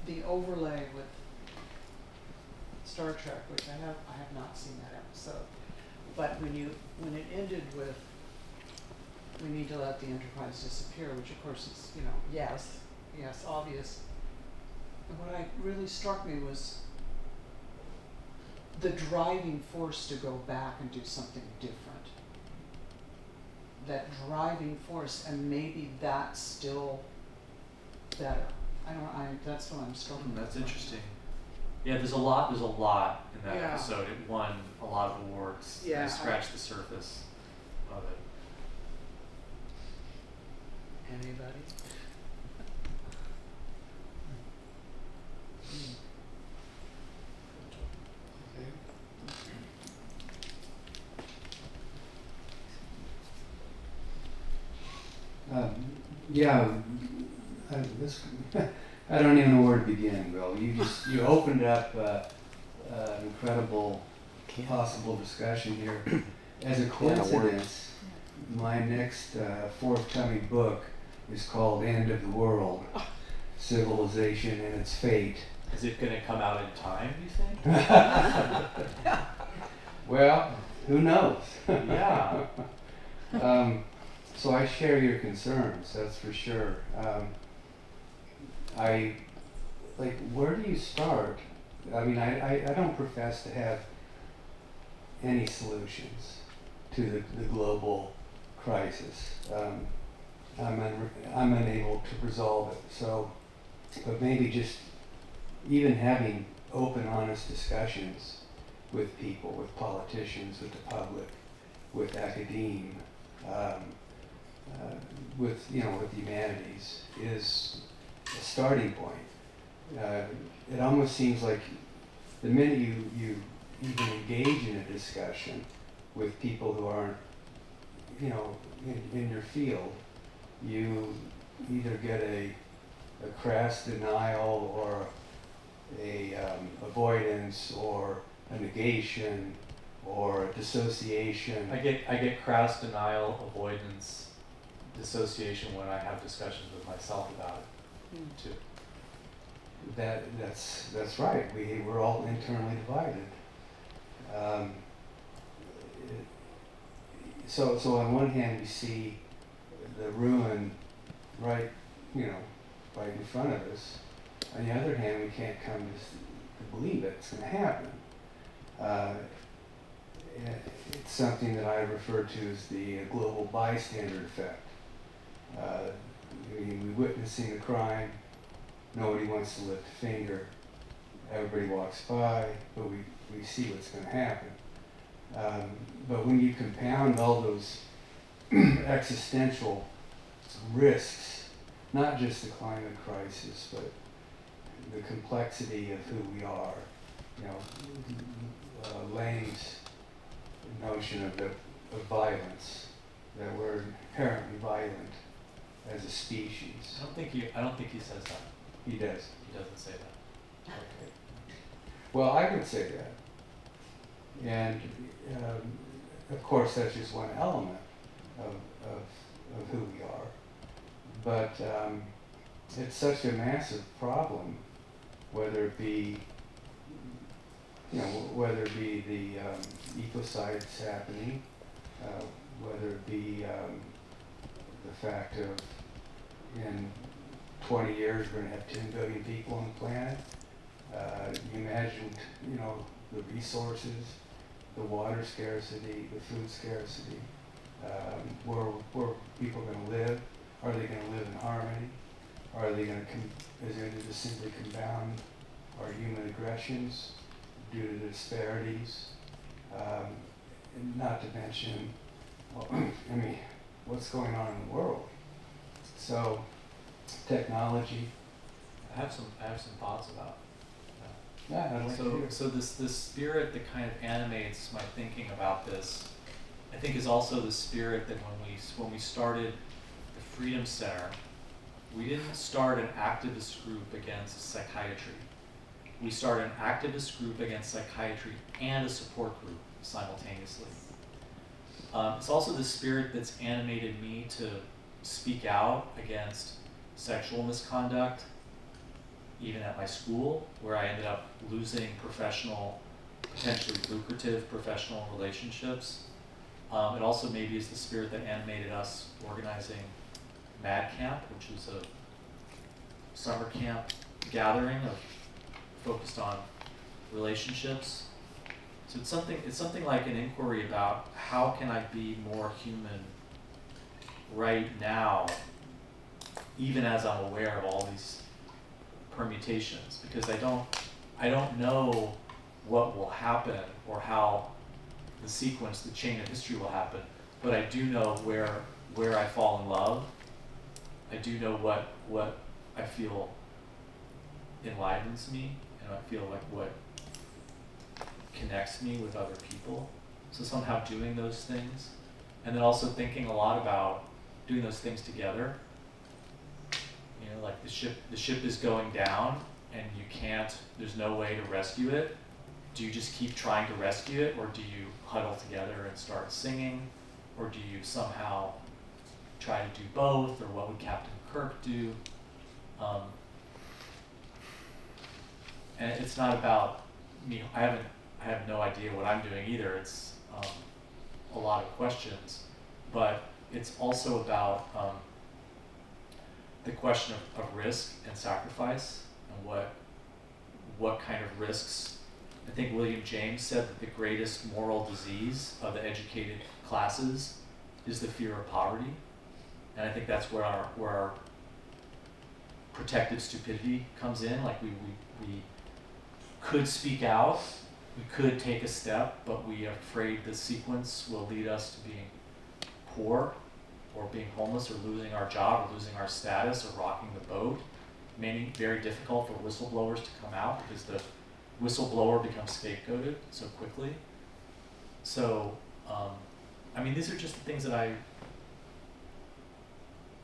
the overlay with Star Trek, which I have not seen that episode, but when it ended with, we need to let the Enterprise disappear, which of course is, yes, obvious. And what really struck me was the driving force to go back and do something different. That driving force, and maybe that's still better. That's what I'm struggling with. That's interesting. Yeah, there's a lot in that Yeah. episode. It won a lot of awards. Yeah, I scratched the surface of it. Anybody? This, I don't even know where to begin, Bill. You opened up an incredible possible discussion here. As a coincidence, my next forthcoming book is called End of the World, Civilization and Its Fate. Is it going to come out in time, you think? Well, who knows? Yeah. So I share your concerns, that's for sure. Where do you start? I mean, I don't profess to have any solutions to the global crisis. I'm unable to resolve it. So, but maybe just even having open, honest discussions with people, with politicians, with the public, with academe, with humanities is a starting point. It almost seems like the minute you even engage in a discussion with people who aren't, in your field, you either get a crass denial or a avoidance or a negation or a dissociation. I get crass denial, avoidance, dissociation when I have discussions with myself about it too. That's right. We're all internally divided. So on one hand we see the ruin right in front of us. On the other hand, we can't come to believe it's going to happen. It's something that I refer to as the global bystander effect. We're witnessing the crime. Nobody wants to lift a finger. Everybody walks by, but we see what's going to happen. But when you compound all those existential risks, not just the climate crisis, but the complexity of who we are, Laing's notion of violence, that we're inherently violent as a species. I don't think he says that. He does. He doesn't say that. Okay. Well, I would say that. And of course, that's just one element of who we are. But it's such a massive problem, whether it be the ecocides happening, whether it be the fact of in 20 years, we're gonna have 10 billion people on the planet. You imagine, you know, the resources, the water scarcity, the food scarcity, where people are gonna live. Are they gonna live in harmony? Are they gonna, is it gonna just simply compound our human aggressions due to the disparities? And not to mention, well, I mean, what's going on in the world? So, technology. I have some thoughts about that. Yeah, I'd like to hear. So this spirit that kind of animates my thinking about this, I think, is also the spirit that when we started the Freedom Center, we didn't start an activist group against psychiatry. We started an activist group against psychiatry and a support group simultaneously. It's also the spirit that's animated me to speak out against sexual misconduct, even at my school, where I ended up losing potentially lucrative professional relationships. It also maybe is the spirit that animated us organizing Mad Camp, which was a summer camp gathering focused on relationships. So it's something like an inquiry about how can I be more human right now, even as I'm aware of all these permutations, because I don't know what will happen or how the chain of history will happen, but I do know where I fall in love. I do know what I feel enlivens me, and I feel like what connects me with other people. So somehow doing those things, and then also thinking a lot about doing those things together. You know, like the ship is going down, and there's no way to rescue it. Do you just keep trying to rescue it, or do you huddle together and start singing, or do you somehow try to do both, or what would Captain Kirk do? And it's not about me. I have no idea what I'm doing either. It's a lot of questions, but it's also about the question of risk and sacrifice, and what kind of risks. I think William James said that the greatest moral disease of the educated classes is the fear of poverty, and I think that's where our protective stupidity comes in. Like we could speak out, we could take a step, but we are afraid the sequence will lead us to being poor, or being homeless, or losing our job, or losing our status, or rocking the boat. Making it very difficult for whistleblowers to come out, because the whistleblower becomes scapegoated so quickly. So, I mean, these are just the things that I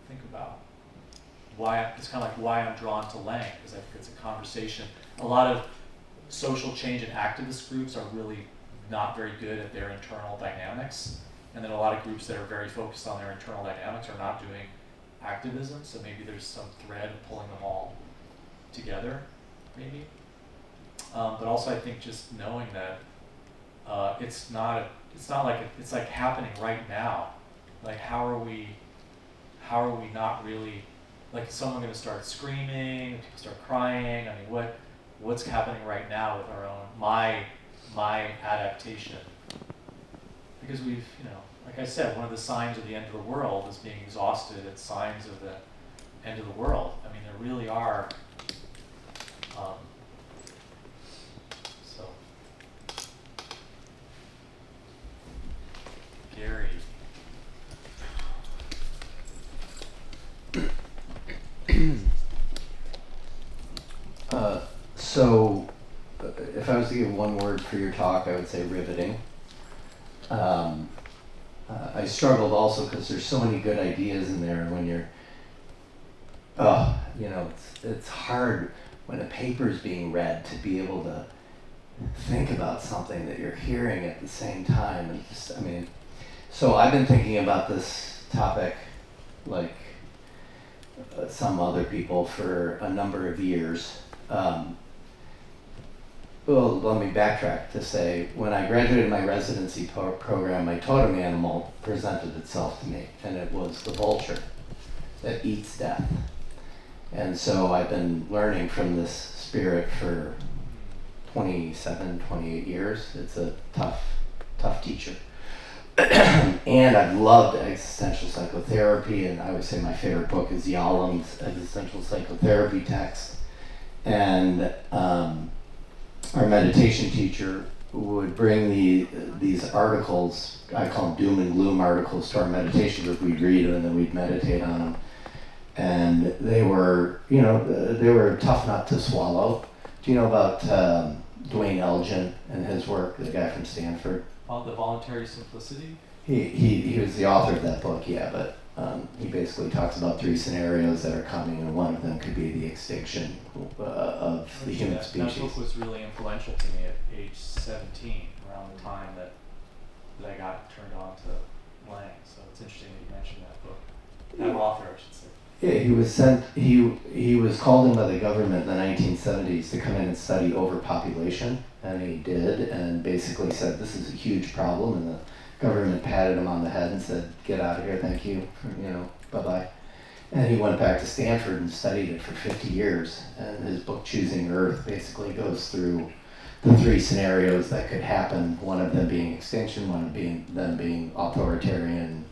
think about. It's kind of like why I'm drawn to Laing, because I think it's a conversation. A lot of social change and activist groups are really not very good at their internal dynamics. And then a lot of groups that are very focused on their internal dynamics are not doing activism. So maybe there's some thread of pulling them all together, maybe. But also I think just knowing that it's like happening right now. Like how are we not really, like, is someone going to start screaming, people start crying? I mean, what's happening right now with our own, my adaptation? Because we've, like I said, one of the signs of the end of the world is being exhausted. It's signs of the end of the world. I mean, there really are, so, Gary. So, if I was to give one word for your talk, I would say riveting. I struggled also because there's so many good ideas in there, and when you're, it's hard when a paper is being read to be able to think about something that you're hearing at the same time. And so I've been thinking about this topic like some other people for a number of years. Well, let me backtrack to say, when I graduated my residency program, my totem animal presented itself to me, and it was the vulture that eats death. And so I've been learning from this spirit for 27, 28 years. It's a tough teacher. And I've loved existential psychotherapy, and I would say my favorite book is Laing's existential psychotherapy text. And our meditation teacher would bring these articles, I call them doom and gloom articles, to our meditation group. We'd read them and then we'd meditate on them. And they were, they were a tough nut to swallow. Do you know about Dwayne Elgin and his work, the guy from Stanford? The voluntary simplicity? He was the author of that book, yeah, but he basically talks about 3 scenarios that are coming, and one of them could be the extinction of the human species. That book was really influential to me at age 17, around the time that I got turned on to Laing. So it's interesting that you mentioned that book. That author, I should say. Yeah, he was sent. He was called in by the government in the 1970s to come in and study overpopulation, and he did, and basically said this is a huge problem, and the government patted him on the head and said, "Get out of here, thank you, bye bye." And he went back to Stanford and studied it for 50 years. And his book Choosing Earth basically goes through the 3 scenarios that could happen. One of them being extinction, one of them being authoritarian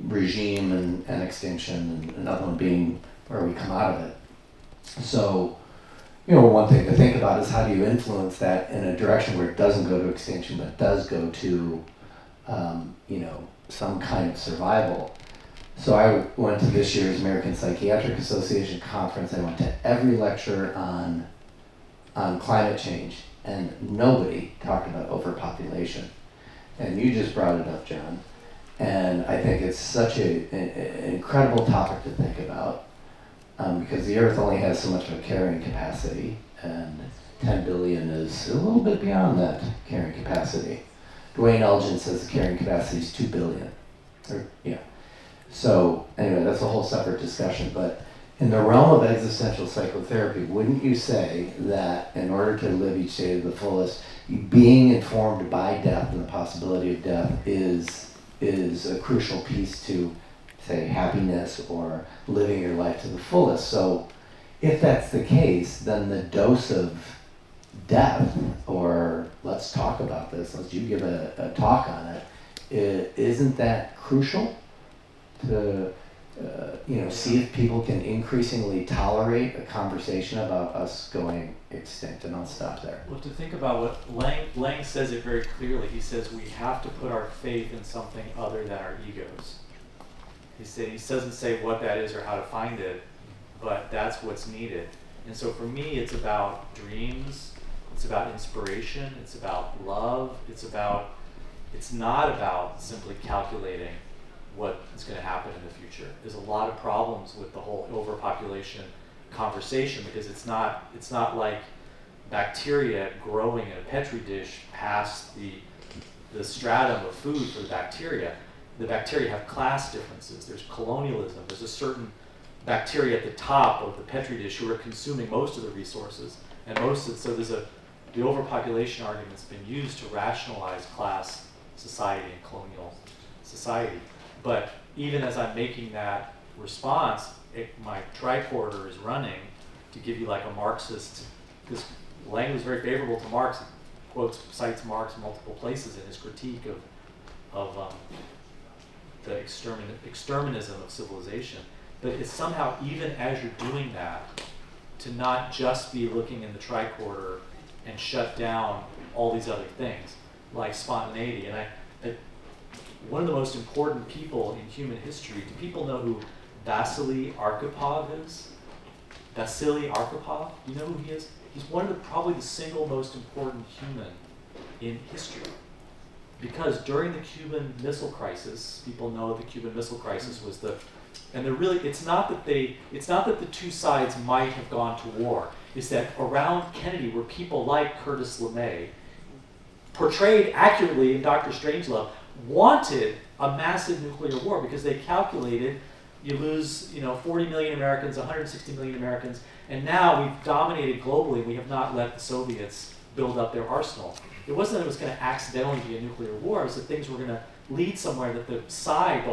regime and extinction, and another one being where we come out of it. So, one thing to think about is how do you influence that in a direction where it doesn't go to extinction, but does go to, some kind of survival. So I went to this year's American Psychiatric Association conference. I went to every lecture on climate change, and nobody talked about overpopulation. And you just brought it up, John. And I think it's such an incredible topic to think about, because the Earth only has so much of a carrying capacity, and 10 billion is a little bit beyond that carrying capacity. Dwayne Elgin says the carrying capacity is 2 billion. So anyway, that's a whole separate discussion. But in the realm of existential psychotherapy, wouldn't you say that in order to live each day to the fullest, being informed by death and the possibility of death is a crucial piece to, say, happiness or living your life to the fullest? So if that's the case, then the dose of death, or let's talk about this, let's you give a talk on it, isn't that crucial to see if people can increasingly tolerate a conversation about us going extinct? And I'll stop there. Well, to think about what Laing says it very clearly. He says we have to put our faith in something other than our egos. He doesn't say what that is or how to find it, but that's what's needed. And so for me, it's about dreams, it's about inspiration, it's about love, it's not about simply calculating what is going to happen in the future. There's a lot of problems with the whole overpopulation conversation, because it's not like bacteria growing in a petri dish past the stratum of food for the bacteria. The bacteria have class differences. There's colonialism. There's a certain bacteria at the top of the petri dish who are consuming most of the resources, and the overpopulation argument's been used to rationalize class society and colonial society. But even as I'm making that response, my tricorder is running to give you like a Marxist, because Laing was very favorable to Marx. He cites Marx in multiple places in his critique of the exterminism of civilization. But it's somehow, even as you're doing that, to not just be looking in the tricorder and shut down all these other things, like spontaneity. And one of the most important people in human history, do people know who Vasily Arkhipov is? Vasily Arkhipov, you know who he is? He's probably the single most important human in history. Because during the Cuban Missile Crisis, people know the Cuban Missile Crisis was it's not that the two sides might have gone to war. It's that around Kennedy were people like Curtis LeMay, portrayed accurately in Dr. Strangelove, wanted a massive nuclear war, because they calculated you lose 40 million Americans, 160 million Americans, and now we've dominated globally. We have not let the Soviets build up their arsenal. It wasn't that it was going to accidentally be a nuclear war. It was that things were going to lead somewhere, that the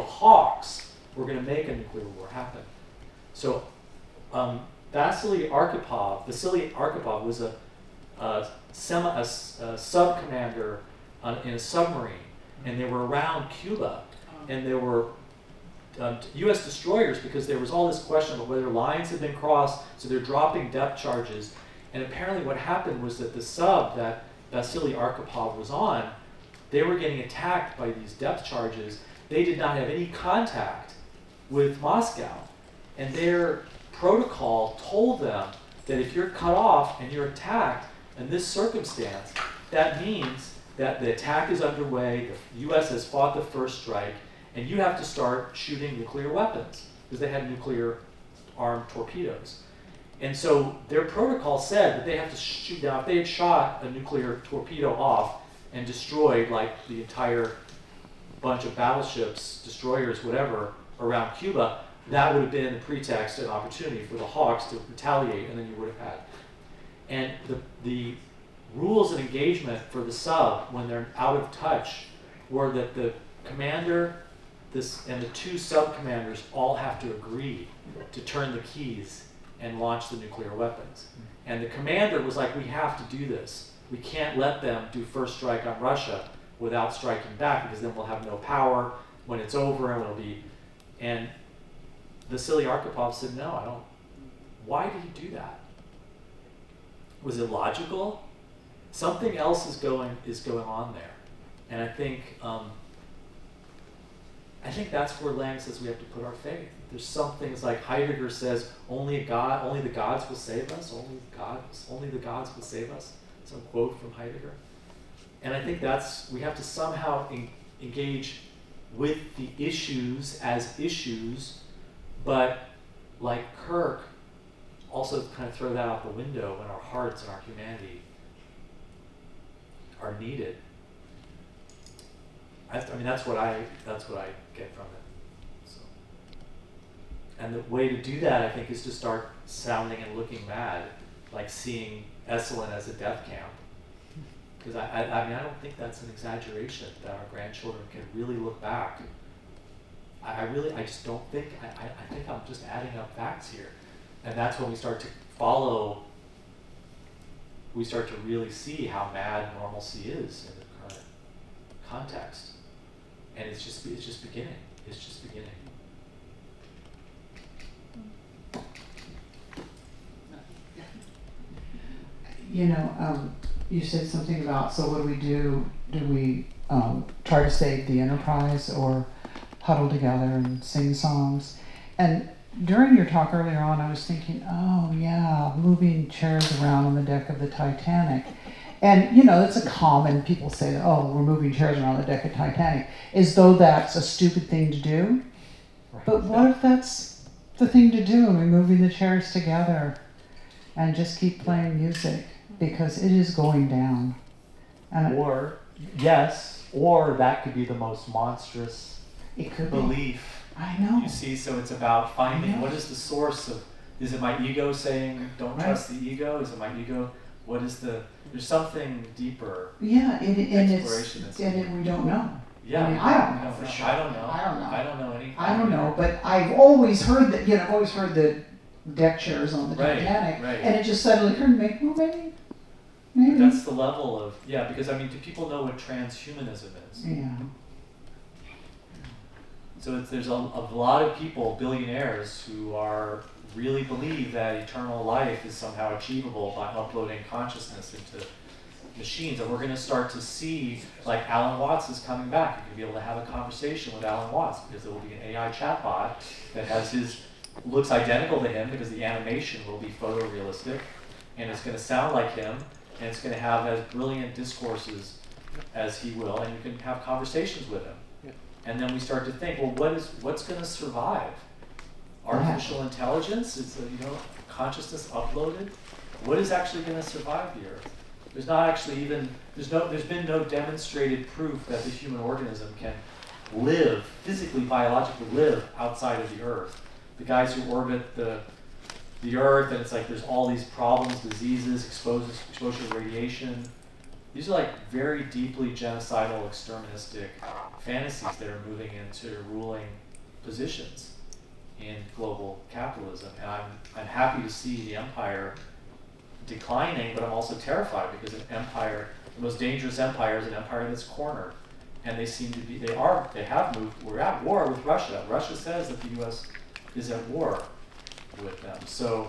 hawks, were going to make a nuclear war happen. So Vasily Arkhipov was a sub-commander in a submarine, and they were around Cuba, and there were U.S. destroyers because there was all this question about whether lines had been crossed, so they're dropping depth charges. And apparently what happened was that the sub that Vasily Arkhipov was on, they were getting attacked by these depth charges. They did not have any contact with Moscow. And their protocol told them that if you're cut off and you're attacked in this circumstance, that means that the attack is underway, the U.S. has fought the first strike, and you have to start shooting nuclear weapons, because they had nuclear armed torpedoes. And so their protocol said that they have to shoot down. If they had shot a nuclear torpedo off and destroyed like the entire bunch of battleships, destroyers, whatever, around Cuba, that would have been a pretext and opportunity for the Hawks to retaliate, and then you would have had. And the rules of engagement for the sub when they're out of touch were that the commander and the two sub-commanders all have to agree to turn the keys and launch the nuclear weapons. And the commander was like, we have to do this. We can't let them do first strike on Russia without striking back, because then we'll have no power when it's over, and it'll be. And Vasily Arkhipov said, no, I don't. Why did he do that? Was it logical? Something else is going on there. And I think that's where Laing says we have to put our faith. There's some things like Heidegger says, only the gods will save us, only the gods will save us. Some quote from Heidegger. And I think we have to somehow engage with the issues as issues, but like Kirk, also kind of throw that out the window when our hearts and our humanity are needed. I mean, that's what I get from it. So. And the way to do that, I think, is to start sounding and looking mad, like seeing Esalen as a death camp. Because I mean, I don't think that's an exaggeration that our grandchildren can really look back. I just don't think, I think I'm just adding up facts here. And that's when we start to follow, we start to really see how mad normalcy is in the current context. And it's just beginning. It's just beginning. You know, you said something about, so what do we do? Do we try to save the Enterprise or huddle together and sing songs? And during your talk earlier on, I was thinking, oh yeah, moving chairs around on the deck of the Titanic. And, you know, it's a common, people say, oh, we're moving chairs around the deck of Titanic, as though that's a stupid thing to do. Right. But what if that's the thing to do, and we're moving the chairs together and just keep playing music, because it is going down. And or that could be the most monstrous belief. I know. You see, so it's about finding what is the source of, is it my ego saying, don't trust the ego? Is it my ego? What is there's something deeper. Yeah, and we don't know. Yeah. I mean, I don't know for sure. I don't know. I don't know anything. I don't know, but I've always heard that, I've always heard the deck chairs on the Titanic, and it just suddenly occurred to me, well, maybe. But that's the level of, because I mean, do people know what transhumanism is? Yeah. So there's a lot of people, billionaires, who really believe that eternal life is somehow achievable by uploading consciousness into machines. And we're going to start to see, like Alan Watts is coming back. You're going to be able to have a conversation with Alan Watts, because there will be an AI chatbot that looks identical to him, because the animation will be photorealistic, and it's going to sound like him, and it's going to have as brilliant discourses as he will, and you can have conversations with him. And then we start to think, well, what's going to survive? Artificial intelligence? It's consciousness uploaded? What is actually going to survive the Earth? There's not actually there's been no demonstrated proof that the human organism can live, physically, biologically live outside of the Earth. The guys who orbit the Earth, and it's like there's all these problems, diseases, exposure to radiation. These are like very deeply genocidal, exterministic fantasies that are moving into ruling positions. in global capitalism. And I'm happy to see the empire declining, but I'm also terrified because an empire, the most dangerous empire is an empire that's cornered. And they seem to be, they have moved, we're at war with Russia. Russia says that the US is at war with them. So,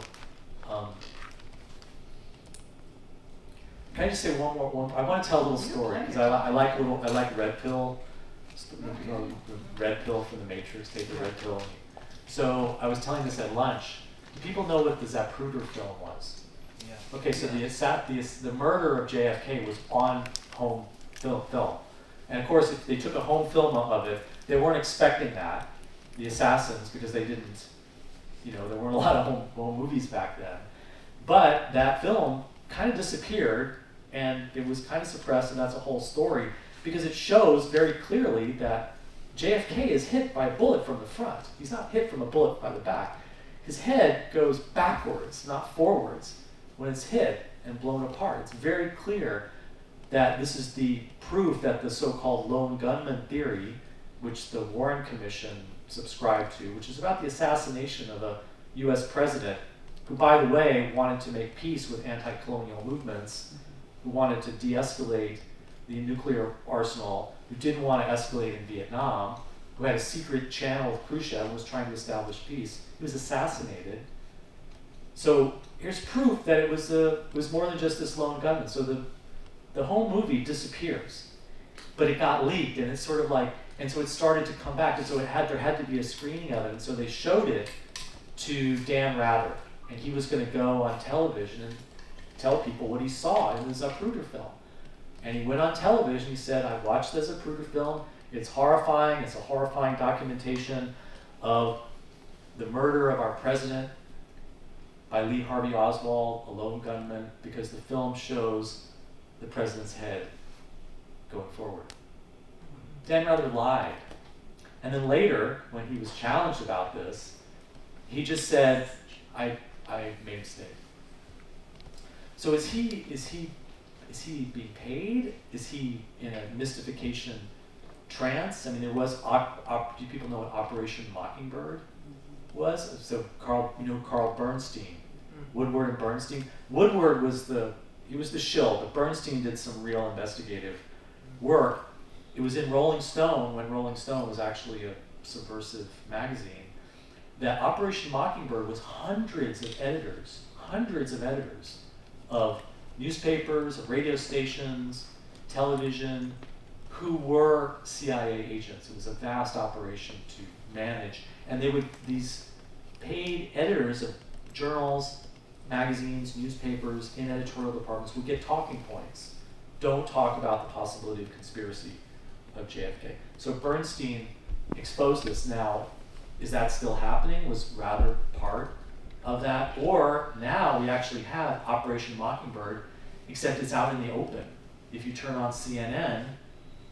can I just say one more? I want to tell a little story because I like red pill. You know, the red pill from the Matrix. Take the red pill. So I was telling this at lunch. Do people know what the Zapruder film was? Yeah. Okay, so the murder of JFK was on home film, and of course, if they took a home film of it, they weren't expecting that, the assassins, because they didn't. You know, there weren't a lot of home movies back then. But that film kind of disappeared, and it was kind of suppressed, and that's a whole story, because it shows very clearly that JFK is hit by a bullet from the front. He's not hit from a bullet by the back. His head goes backwards, not forwards, when it's hit and blown apart. It's very clear that this is the proof that the so-called lone gunman theory, which the Warren Commission subscribed to, which is about the assassination of a US president who, by the way, wanted to make peace with anti-colonial movements, who wanted to de-escalate the nuclear arsenal, who didn't want to escalate in Vietnam, who had a secret channel with Khrushchev and was trying to establish peace. He was assassinated. So here's proof that it was more than just this lone gunman. So the whole movie disappears, but it got leaked, and it's sort of like, and so it started to come back, and so there had to be a screening of it, and so they showed it to Dan Rather, and he was going to go on television and tell people what he saw in the Zapruder film. And he went on television, he said, I watched the Zapruder film, it's horrifying, it's a horrifying documentation of the murder of our president by Lee Harvey Oswald, a lone gunman, because the film shows the president's head going forward. Dan Rather lied. And then later, when he was challenged about this, he just said, I made a mistake. So is he being paid? Is he in a mystification trance? I mean, there was, do people know what Operation Mockingbird was? So Carl Bernstein, Woodward and Bernstein. Woodward was the shill, but Bernstein did some real investigative work. It was in Rolling Stone, when Rolling Stone was actually a subversive magazine, that Operation Mockingbird was hundreds of editors of newspapers, of radio stations, television, who were CIA agents. It was a vast operation to manage. And these paid editors of journals, magazines, newspapers, in editorial departments would get talking points. Don't talk about the possibility of conspiracy of JFK. So Bernstein exposed this. Now, is that still happening? Was Rather part of that? Or now we actually have Operation Mockingbird, except it's out in the open. If you turn on CNN,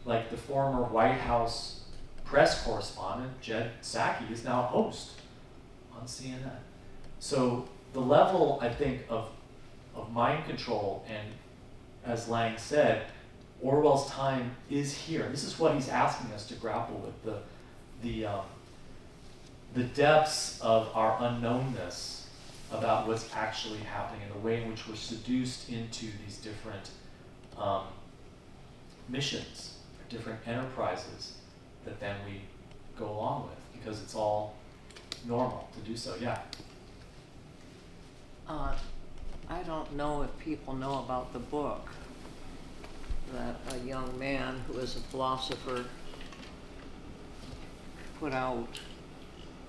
like the former White House press correspondent, Jed Psaki, is now a host on CNN. So the level, I think, of mind control, and as Laing said, Orwell's time is here. This is what he's asking us to grapple with, the depths of our unknownness about what's actually happening and the way in which we're seduced into these different missions, different enterprises that then we go along with because it's all normal to do so. Yeah. I don't know if people know about the book that a young man who is a philosopher put out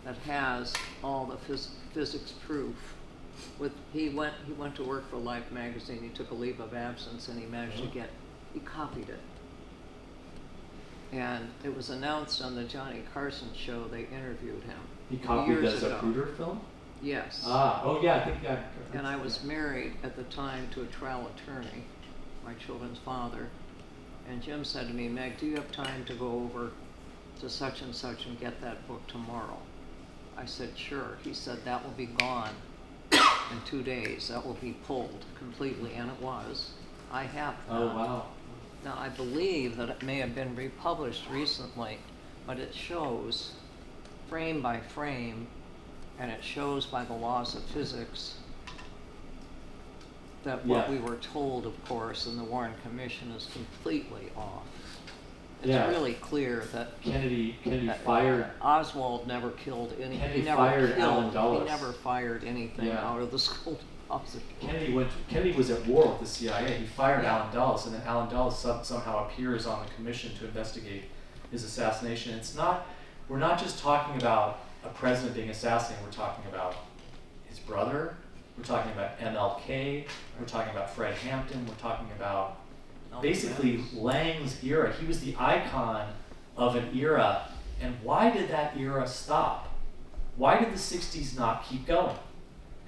that has all the physics proof. He went to work for Life magazine. He took a leave of absence, and he managed to he copied it. And it was announced on the Johnny Carson show. They interviewed him. He copied years the ago. Zapruder film? Yes. Oh yeah, I think yeah. And I was married at the time to a trial attorney, my children's father. And Jim said to me, Meg, do you have time to go over to such and such and get that book tomorrow? I said, sure. He said, that will be gone in 2 days. That will be pulled completely, and it was. I have that. Oh wow. Now, I believe that it may have been republished recently, but it shows frame by frame And it shows by the laws of physics that what Yeah. we were told, of course, in the Warren Commission is completely off. It's Yeah. really clear that Kennedy fired. Oswald never killed any. Kennedy he never fired killed, Allen Dulles. He never fired anything Yeah. out of the school deposit. Kennedy was at war with the CIA. He fired Yeah. Allen Dulles, and then Allen Dulles somehow appears on the commission to investigate his assassination. We're not just talking about a president being assassinated. We're talking about his brother. We're talking about MLK. We're talking about Fred Hampton. We're talking about basically Lang's era. He was the icon of an era. And why did that era stop? Why did the 60s not keep going?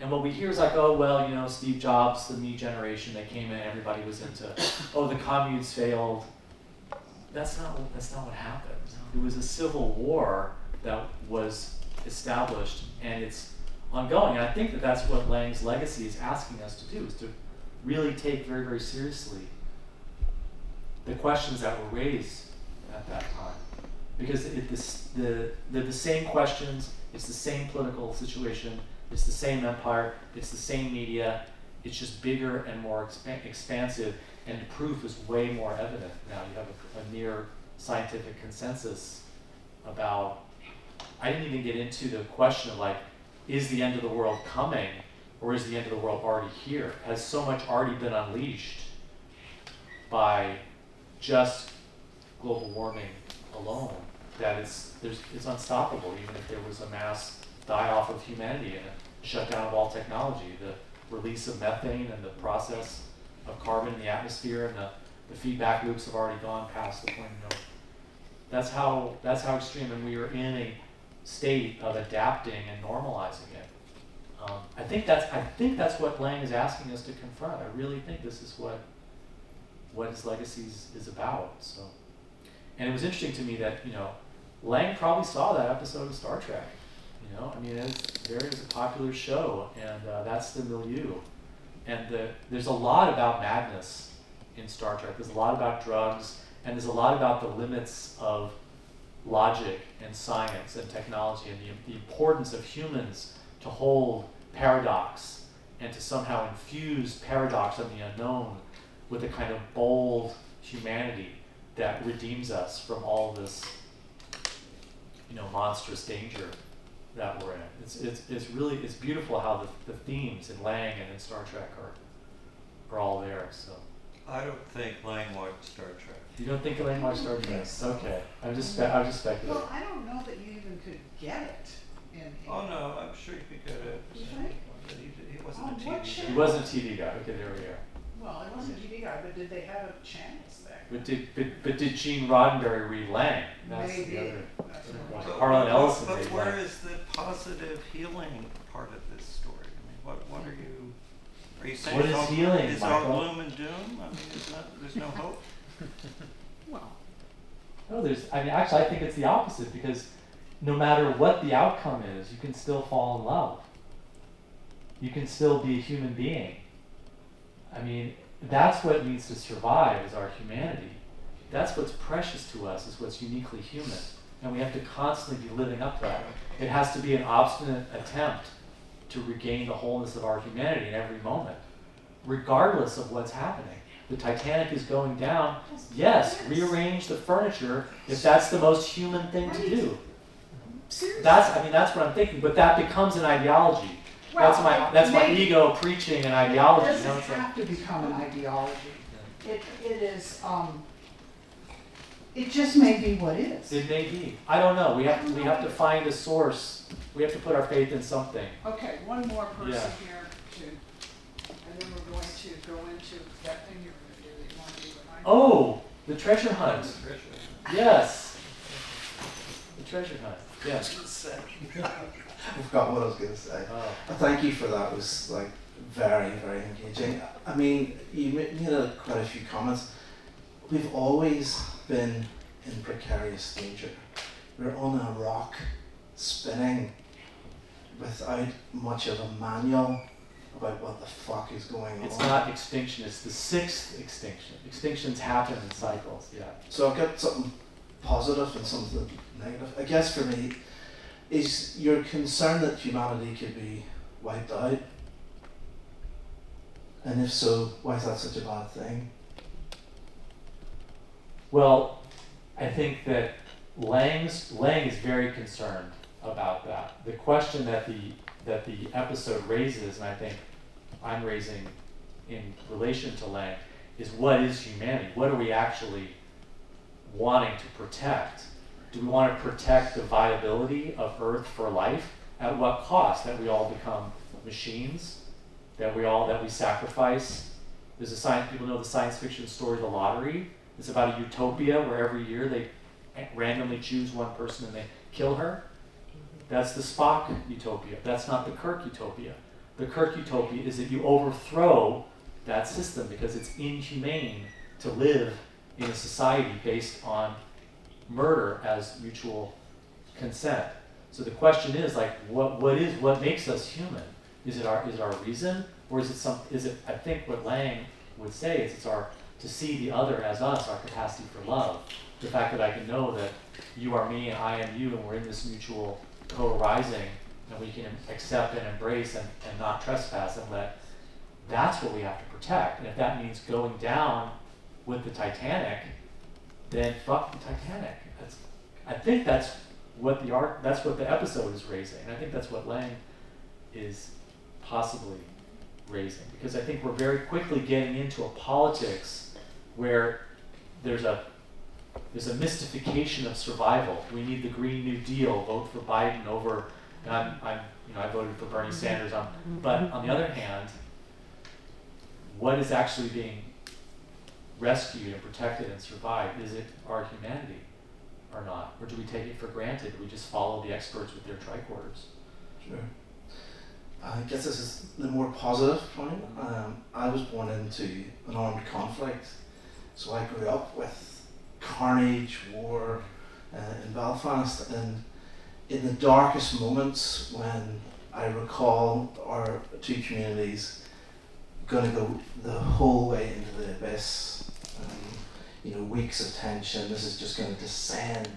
And what we hear is like, oh, well, you know, Steve Jobs, the me generation, they came in, everybody was into, oh, the communes failed. That's not what happened. It was a civil war that was established, and it's ongoing. And I think that that's what Lang's legacy is asking us to do, is to really take very, very seriously the questions that were raised at that time. Because they're the same questions, it's the same political situation, it's the same empire, it's the same media, it's just bigger and more expansive, and the proof is way more evident now. You have a near scientific consensus about, I didn't even get into the question of like, is the end of the world coming, or is the end of the world already here? Has so much already been unleashed by just global warming alone that it's unstoppable, even if there was a mass die-off of humanity and a shutdown of all technology. The release of methane and the process of carbon in the atmosphere and the feedback loops have already gone past the point of no. That's how extreme, and we are in a state of adapting and normalizing it. I think that's what Laing is asking us to confront. I really think this is what his legacy is about. So, and it was interesting to me that, you know, Laing probably saw that episode of Star Trek. You know, I mean, it's a popular show, and that's the milieu. And there's a lot about madness in Star Trek. There's a lot about drugs, and there's a lot about the limits of logic and science and technology, and the importance of humans to hold paradox and to somehow infuse paradox and the unknown with a kind of bold humanity that redeems us from all this, you know, monstrous danger that we're in. It's beautiful how the themes in Laing and in Star Trek are all there. So I don't think Laing watched Star Trek. you don't think Laing watched Star Trek? Yes. Okay, I was just speculating. Well, I don't know that you even could get it in Oh English. no, I'm sure you could get it. You think? But he wasn't On a what TV channel? guy. He wasn't a TV guy. Okay, there we go. Well, I wasn't a TV guy, but did they have a channels back But then? did Gene Roddenberry read Laing? That's Maybe. the other. That's other what question. it Harlan Ellison But read where Laing. is the positive healing part of this story? I mean, what are you saying? What is healing, Is all Michael? gloom and doom? I mean, there's no hope? Well, No, actually, I think it's the opposite, because no matter what the outcome is, you can still fall in love. You can still be a human being. I mean, that's what needs to survive, is our humanity. That's what's precious to us, is what's uniquely human. And we have to constantly be living up to that. It has to be an obstinate attempt to regain the wholeness of our humanity in every moment, regardless of what's happening. The Titanic is going down. Yes, rearrange the furniture if that's the most human thing to do. seriously. That's what I'm thinking. But that becomes an ideology. Well, That's my maybe. ego preaching an It ideology. doesn't You know, it's like, have to become an ideology. It is, it just may be what is. it may be. I don't know. We have to find a source. We have to put our faith in something. Okay, one more person Yeah. here and then we're going to go into that thing you're gonna do that you wanna do behind. Oh, the treasure hunt. Treasure. Yes. The treasure hunt. Yes. I forgot what I was going to say. Oh. Thank you for that. It was like very, very engaging. I mean, you made quite a few comments. We've always been in precarious danger. We're on a rock spinning without much of a manual about what the fuck is going on. It's not extinction. It's the sixth extinction. Extinctions happen in cycles. Yeah. So I've got something positive and something negative. I guess for me, is your concern that humanity could be wiped out? And if so, why is that such a bad thing? Well, I think that Laing is very concerned about that. The question that the episode raises, and I think I'm raising in relation to Laing, is what is humanity? What are we actually wanting to protect? Do we want to protect the viability of Earth for life? At what cost? That we all become machines? That we sacrifice? There's a science, people know the science fiction story, The Lottery. It's about a utopia where every year they randomly choose one person and they kill her. That's the Spock utopia. That's not the Kirk utopia. The Kirk utopia is that you overthrow that system because it's inhumane to live in a society based on murder as mutual consent. So the question is like, what makes us human? Is it our reason, or is it I think what Laing would say is it's our to see the other as us, our capacity for love. The fact that I can know that you are me and I am you, and we're in this mutual co-arising, and we can accept and embrace and not trespass and that's what we have to protect. And if that means going down with the Titanic, then fuck the Titanic. I think that's what the episode is raising. And I think that's what Laing is possibly raising. Because I think we're very quickly getting into a politics where there's a mystification of survival. We need the Green New Deal, vote for Biden over, and I voted for Bernie Sanders. But on the other hand, what is actually being rescued and protected and survived? Is it our humanity or not? Or do we take it for granted? Do we just follow the experts with their tricorders? Sure. I guess this is the more positive point. I was born into an armed conflict, so I grew up with carnage, war in Belfast, and in the darkest moments when I recall our two communities going to go the whole way into the abyss, weeks of tension, this is just going to descend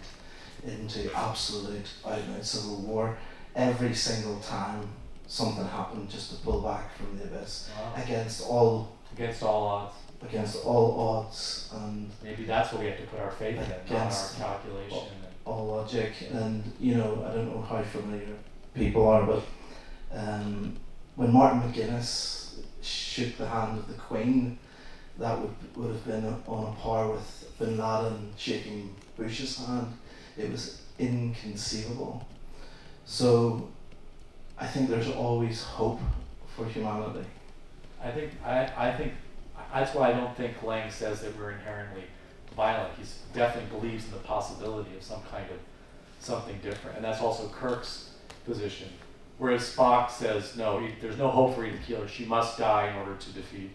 into absolute out-and-out civil war every single time something happened, just to pull back from the abyss. Wow. against all odds. Against all odds, and maybe that's what we have to put our faith in, not our calculation. All logic. And I don't know how familiar people are, but when Martin McGuinness shook the hand of the Queen, that would have been on a par with Bin Laden shaking Bush's hand. It was inconceivable. So I think there's always hope for humanity. I think that's why I don't think Laing says that we're inherently violent. He definitely believes in the possibility of some kind of something different, and that's also Kirk's position. Whereas Spock says, no, there's no hope for either killer. She must die in order to defeat.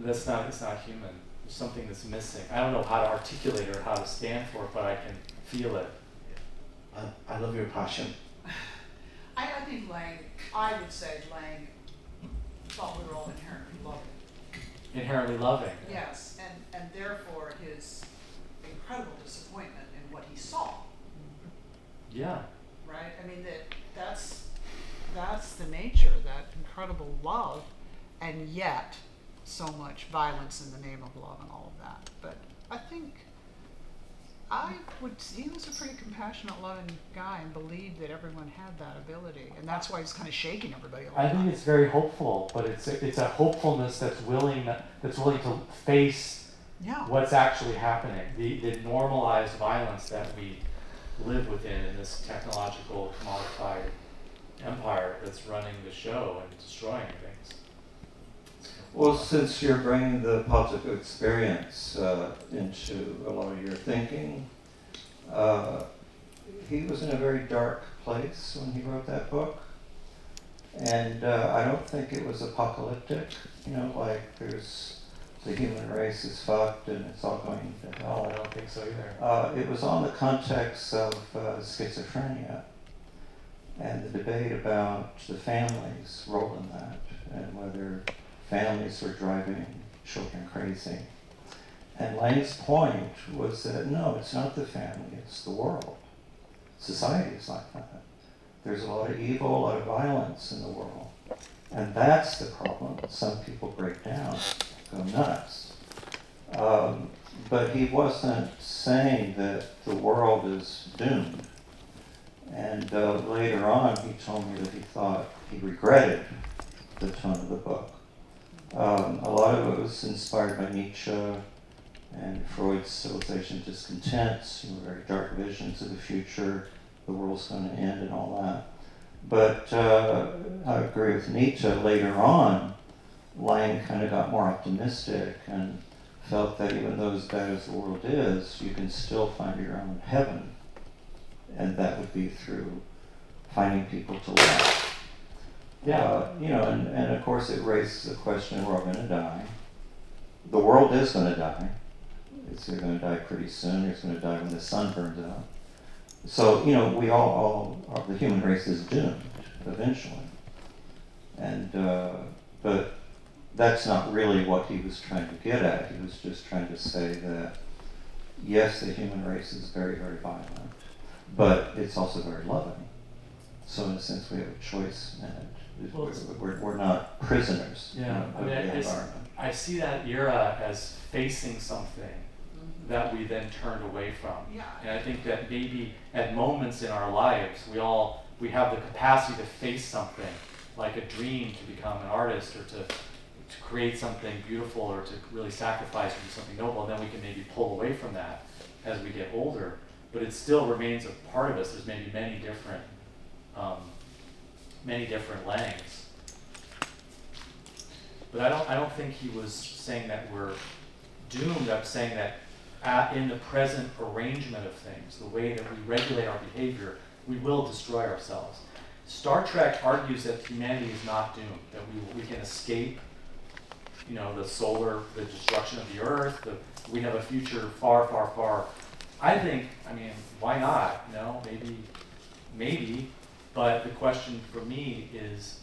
It's not human. There's something that's missing. I don't know how to articulate it or how to stand for it, but I can feel it. I love your passion. I think I would say Laing thought we were all inherently loving. Inherently loving. Yes, and therefore his incredible disappointment in what he saw. Yeah. Right? I mean, that's the nature, that incredible love, and yet so much violence in the name of love and all of that. But I think he was a pretty compassionate, loving guy and believed that everyone had that ability. And that's why he's kind of shaking everybody all the I time. think it's very hopeful, but it's a hopefulness that's willing to face what's actually happening. The normalized violence that we live within in this technological commodified empire that's running the show and destroying things. Well, since you're bringing the positive experience into a lot of your thinking, he was in a very dark place when he wrote that book. And I don't think it was apocalyptic, like the human race is fucked and it's all going to hell. I don't think so either. It was on the context of schizophrenia and the debate about the family's role in that and whether families were driving children crazy. And Laing's point was that no, it's not the family, it's the world. Society is like that. there's a lot of evil, a lot of violence in the world. And that's the problem. Some people break down, go nuts. But he wasn't saying that the world is doomed. And later on, he told me that he regretted the tone of the book. A lot of it was inspired by Nietzsche and Freud's civilization discontents, very dark visions of the future, the world's going to end and all that. But I agree with Nietzsche. Later on, Laing kind of got more optimistic and felt that even though as bad as the world is, you can still find your own heaven. And that would be through finding people to love. Yeah. And of course it raises the question, we're all going to die. The world is going to die. It's either going to die pretty soon, or it's going to die when the sun burns out. So, we the human race is doomed eventually. And, but that's not really what he was trying to get at. He was just trying to say that, yes, the human race is very, very violent, but it's also very loving. So in a sense, we have a choice in it. Well, We're not prisoners Yeah, of the environment. I see that era as facing something that we then turned away from. Yeah. And I think that maybe at moments in our lives, we have the capacity to face something, like a dream to become an artist or to create something beautiful or to really sacrifice or do something noble, and then we can maybe pull away from that as we get older. But it still remains a part of us. There's maybe many different Langs. But I don't think he was saying that we're doomed. I'm saying that in the present arrangement of things, the way that we regulate our behavior, we will destroy ourselves. Star Trek argues that humanity is not doomed, that we can escape, the destruction of the Earth, we have a future far, far, far. I mean, why not? Maybe, but the question for me is,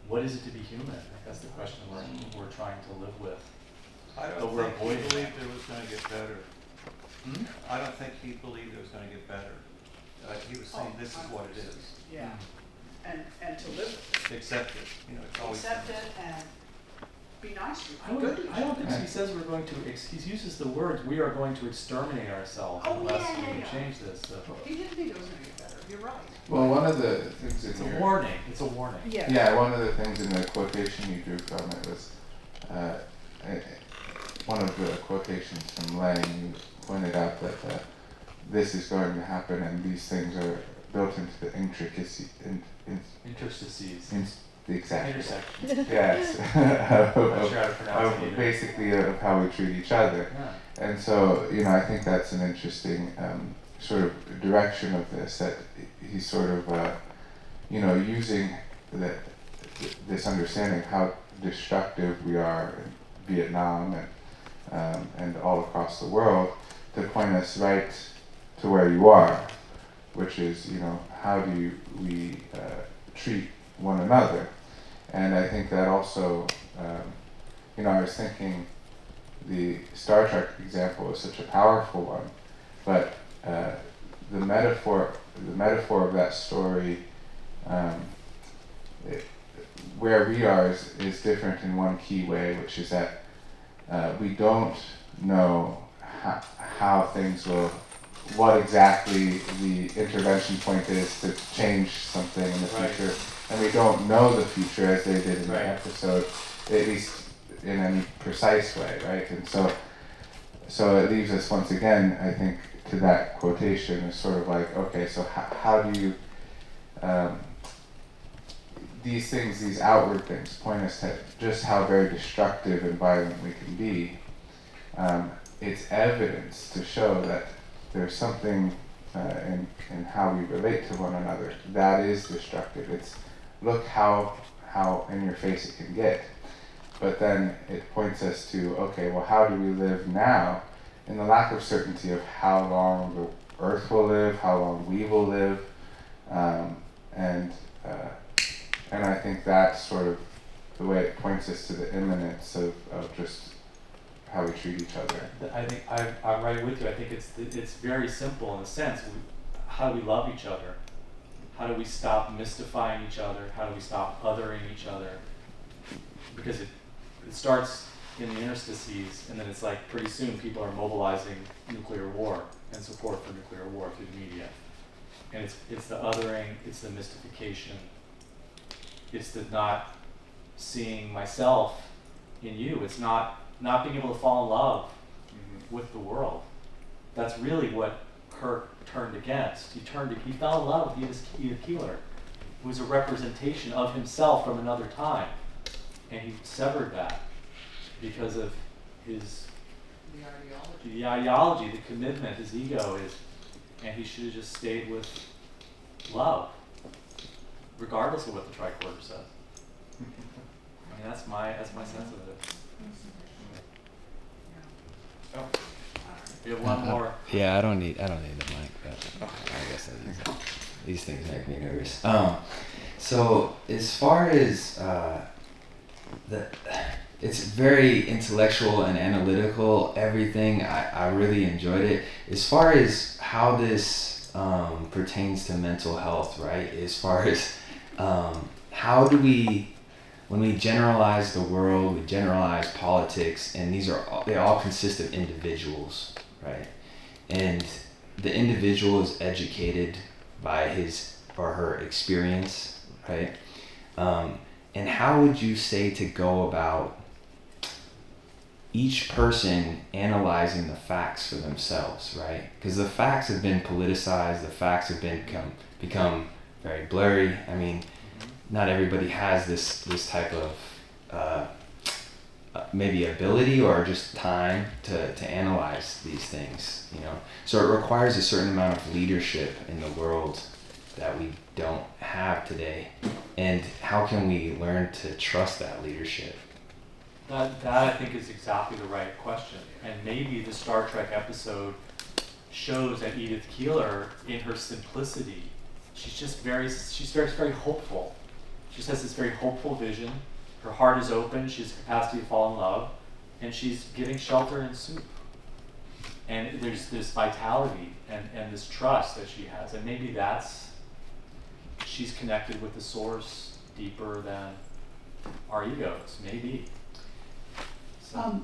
what is it to be human? I think that's the question we're trying to live with. I But don't we're think he avoiding believed that. it was going to get better. I don't think he believed it was going to get better. He was saying this is what it is. Yeah. And to live with Accept it. It's it, always accept it, and be nice, I be good to each don't other. think he says we're going to. He uses the words "we are going to exterminate ourselves" Oh, unless yeah. we change this. So. He didn't think it was going to get better. You're right. Well, one of the things It's in a your warning. It's a warning. Yeah. yeah, one of the things in the quotation you drew from it was one of the quotations from Laing. You pointed out that this is going to happen, and these things are built into the intricacy Interstices. exactly. Intersections. Yes. I'm not sure how to pronounce it either. Basically of how we treat each other. Yeah. And so, I think that's an interesting sort of direction of this, that he's sort of, using this understanding of how destructive we are in Vietnam and all across the world to point us right to where you are, which is, how do we treat one another. And I think that also, I was thinking the Star Trek example is such a powerful one, but the metaphor of that story, where we are is different in one key way, which is that we don't know how things will, what exactly the intervention point is to change something in the Right. future, and we don't know the future as they did in Right. the episode, at least in any precise way, right? And so it leaves us once again, I think, to that quotation is sort of like, okay, so how do you, these things, these outward things point us to just how very destructive and violent we can be. It's evidence to show that there's something in how we relate to one another that is destructive. It's look how in your face it can get. But then it points us to, okay, well, how do we live now in the lack of certainty of how long the earth will live, how long we will live, and I think that's sort of the way it points us to the imminence of just how we treat each other. I think I'm right with you. I think it's very simple in a sense. how do we love each other? How do we stop mystifying each other? How do we stop othering each other? Because it starts in the interstices, and then it's like pretty soon people are mobilizing nuclear war and support for nuclear war through the media. And it's the othering, it's the mystification, it's the not seeing myself in you. It's not being able to fall in love with the world. That's really what Kirk turned against. He fell in love with Edith Keeler, who was a representation of himself from another time. And he severed that because of the ideology, the commitment, his ego is, and he should have just stayed with love, regardless of what the tricorder says. I mean, that's my sense of it. Oh, we have one more. Yeah, I don't need the mic, but I guess I use it. These things make me nervous. So as far as it's very intellectual and analytical, everything. I really enjoyed it. As far as how this pertains to mental health, right? As far as how do we, when we generalize the world, we generalize politics, and they all consist of individuals, right? And the individual is educated by his or her experience, right? And how would you say to go about each person analyzing the facts for themselves, right? Because the facts have been politicized, the facts have become very blurry. I mean, not everybody has this type of maybe ability or just time to analyze these things, you know? So it requires a certain amount of leadership in the world that we don't have today. And how can we learn to trust that leadership? That I think is exactly the right question. And maybe the Star Trek episode shows that Edith Keeler, in her simplicity, she's very hopeful. She has this very hopeful vision. Her heart is open. She has the capacity to fall in love. And she's giving shelter and soup. And there's this vitality and this trust that she has. And maybe she's connected with the source deeper than our egos, maybe. So.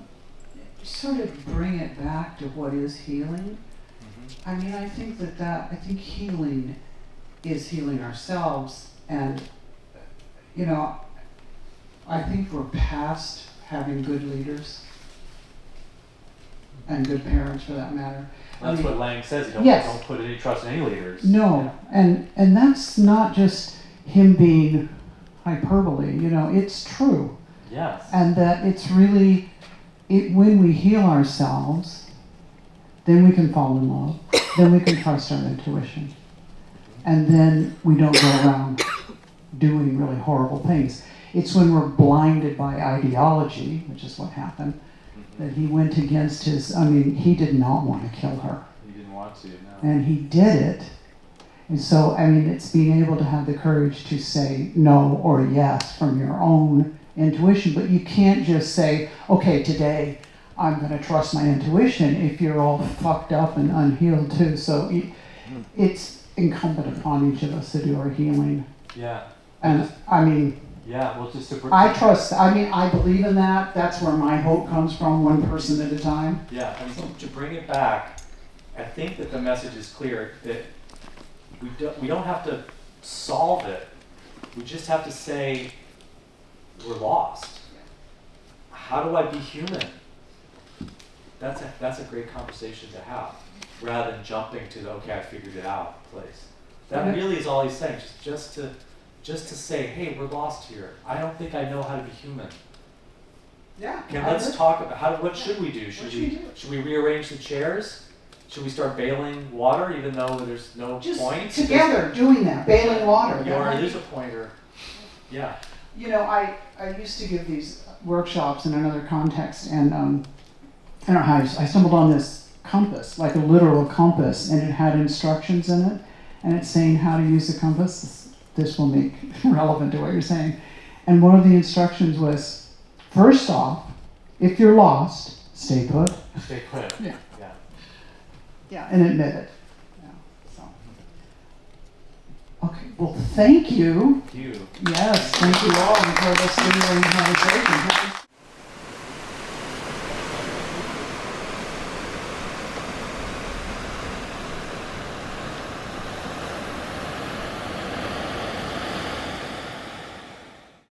Sort of bring it back to what is healing. Mm-hmm. I mean, I think I think healing is healing ourselves, and you know, I think we're past having good leaders and good parents, for that matter. That's what Laing says. You don't put any trust in any leaders. No, and that's not just him being hyperbole. You know, it's true. Yes. And that it's really, when we heal ourselves, then we can fall in love. Then we can trust our intuition, and then we don't go around doing really horrible things. It's when we're blinded by ideology, which is what happened, that he went against he did not want to kill her. He didn't want to, no. And he did it. And so, it's being able to have the courage to say no or yes from your own intuition, but you can't just say, okay, today I'm going to trust my intuition if you're all fucked up and unhealed too. So it's incumbent upon each of us to do our healing. Yeah. And yeah, well, just to I trust, I believe in that. That's where my hope comes from, one person at a time. Yeah, to bring it back, I think that the message is clear that we don't have to solve it. We just have to say we're lost. How do I be human? That's a great conversation to have, rather than jumping to the okay, I figured it out place. That really is all he's saying. Just to say, hey, we're lost here. I don't think I know how to be human. Yeah. Let's talk about what should we do? Should we rearrange the chairs? Should we start bailing water even though there's no point? Together doing that, bailing water. Or there's a pointer. Yeah. You know, I used to give these workshops in another context, and I don't know how I stumbled on this compass, like a literal compass, and it had instructions in it, and it's saying how to use the compass. This will make relevant to what you're saying. And one of the instructions was, first off, if you're lost, stay put. Stay put. Yeah. Yeah, and admit it. Yeah. So. Well, thank you. Thank you. Yes, thank you all for this stimulating conversation.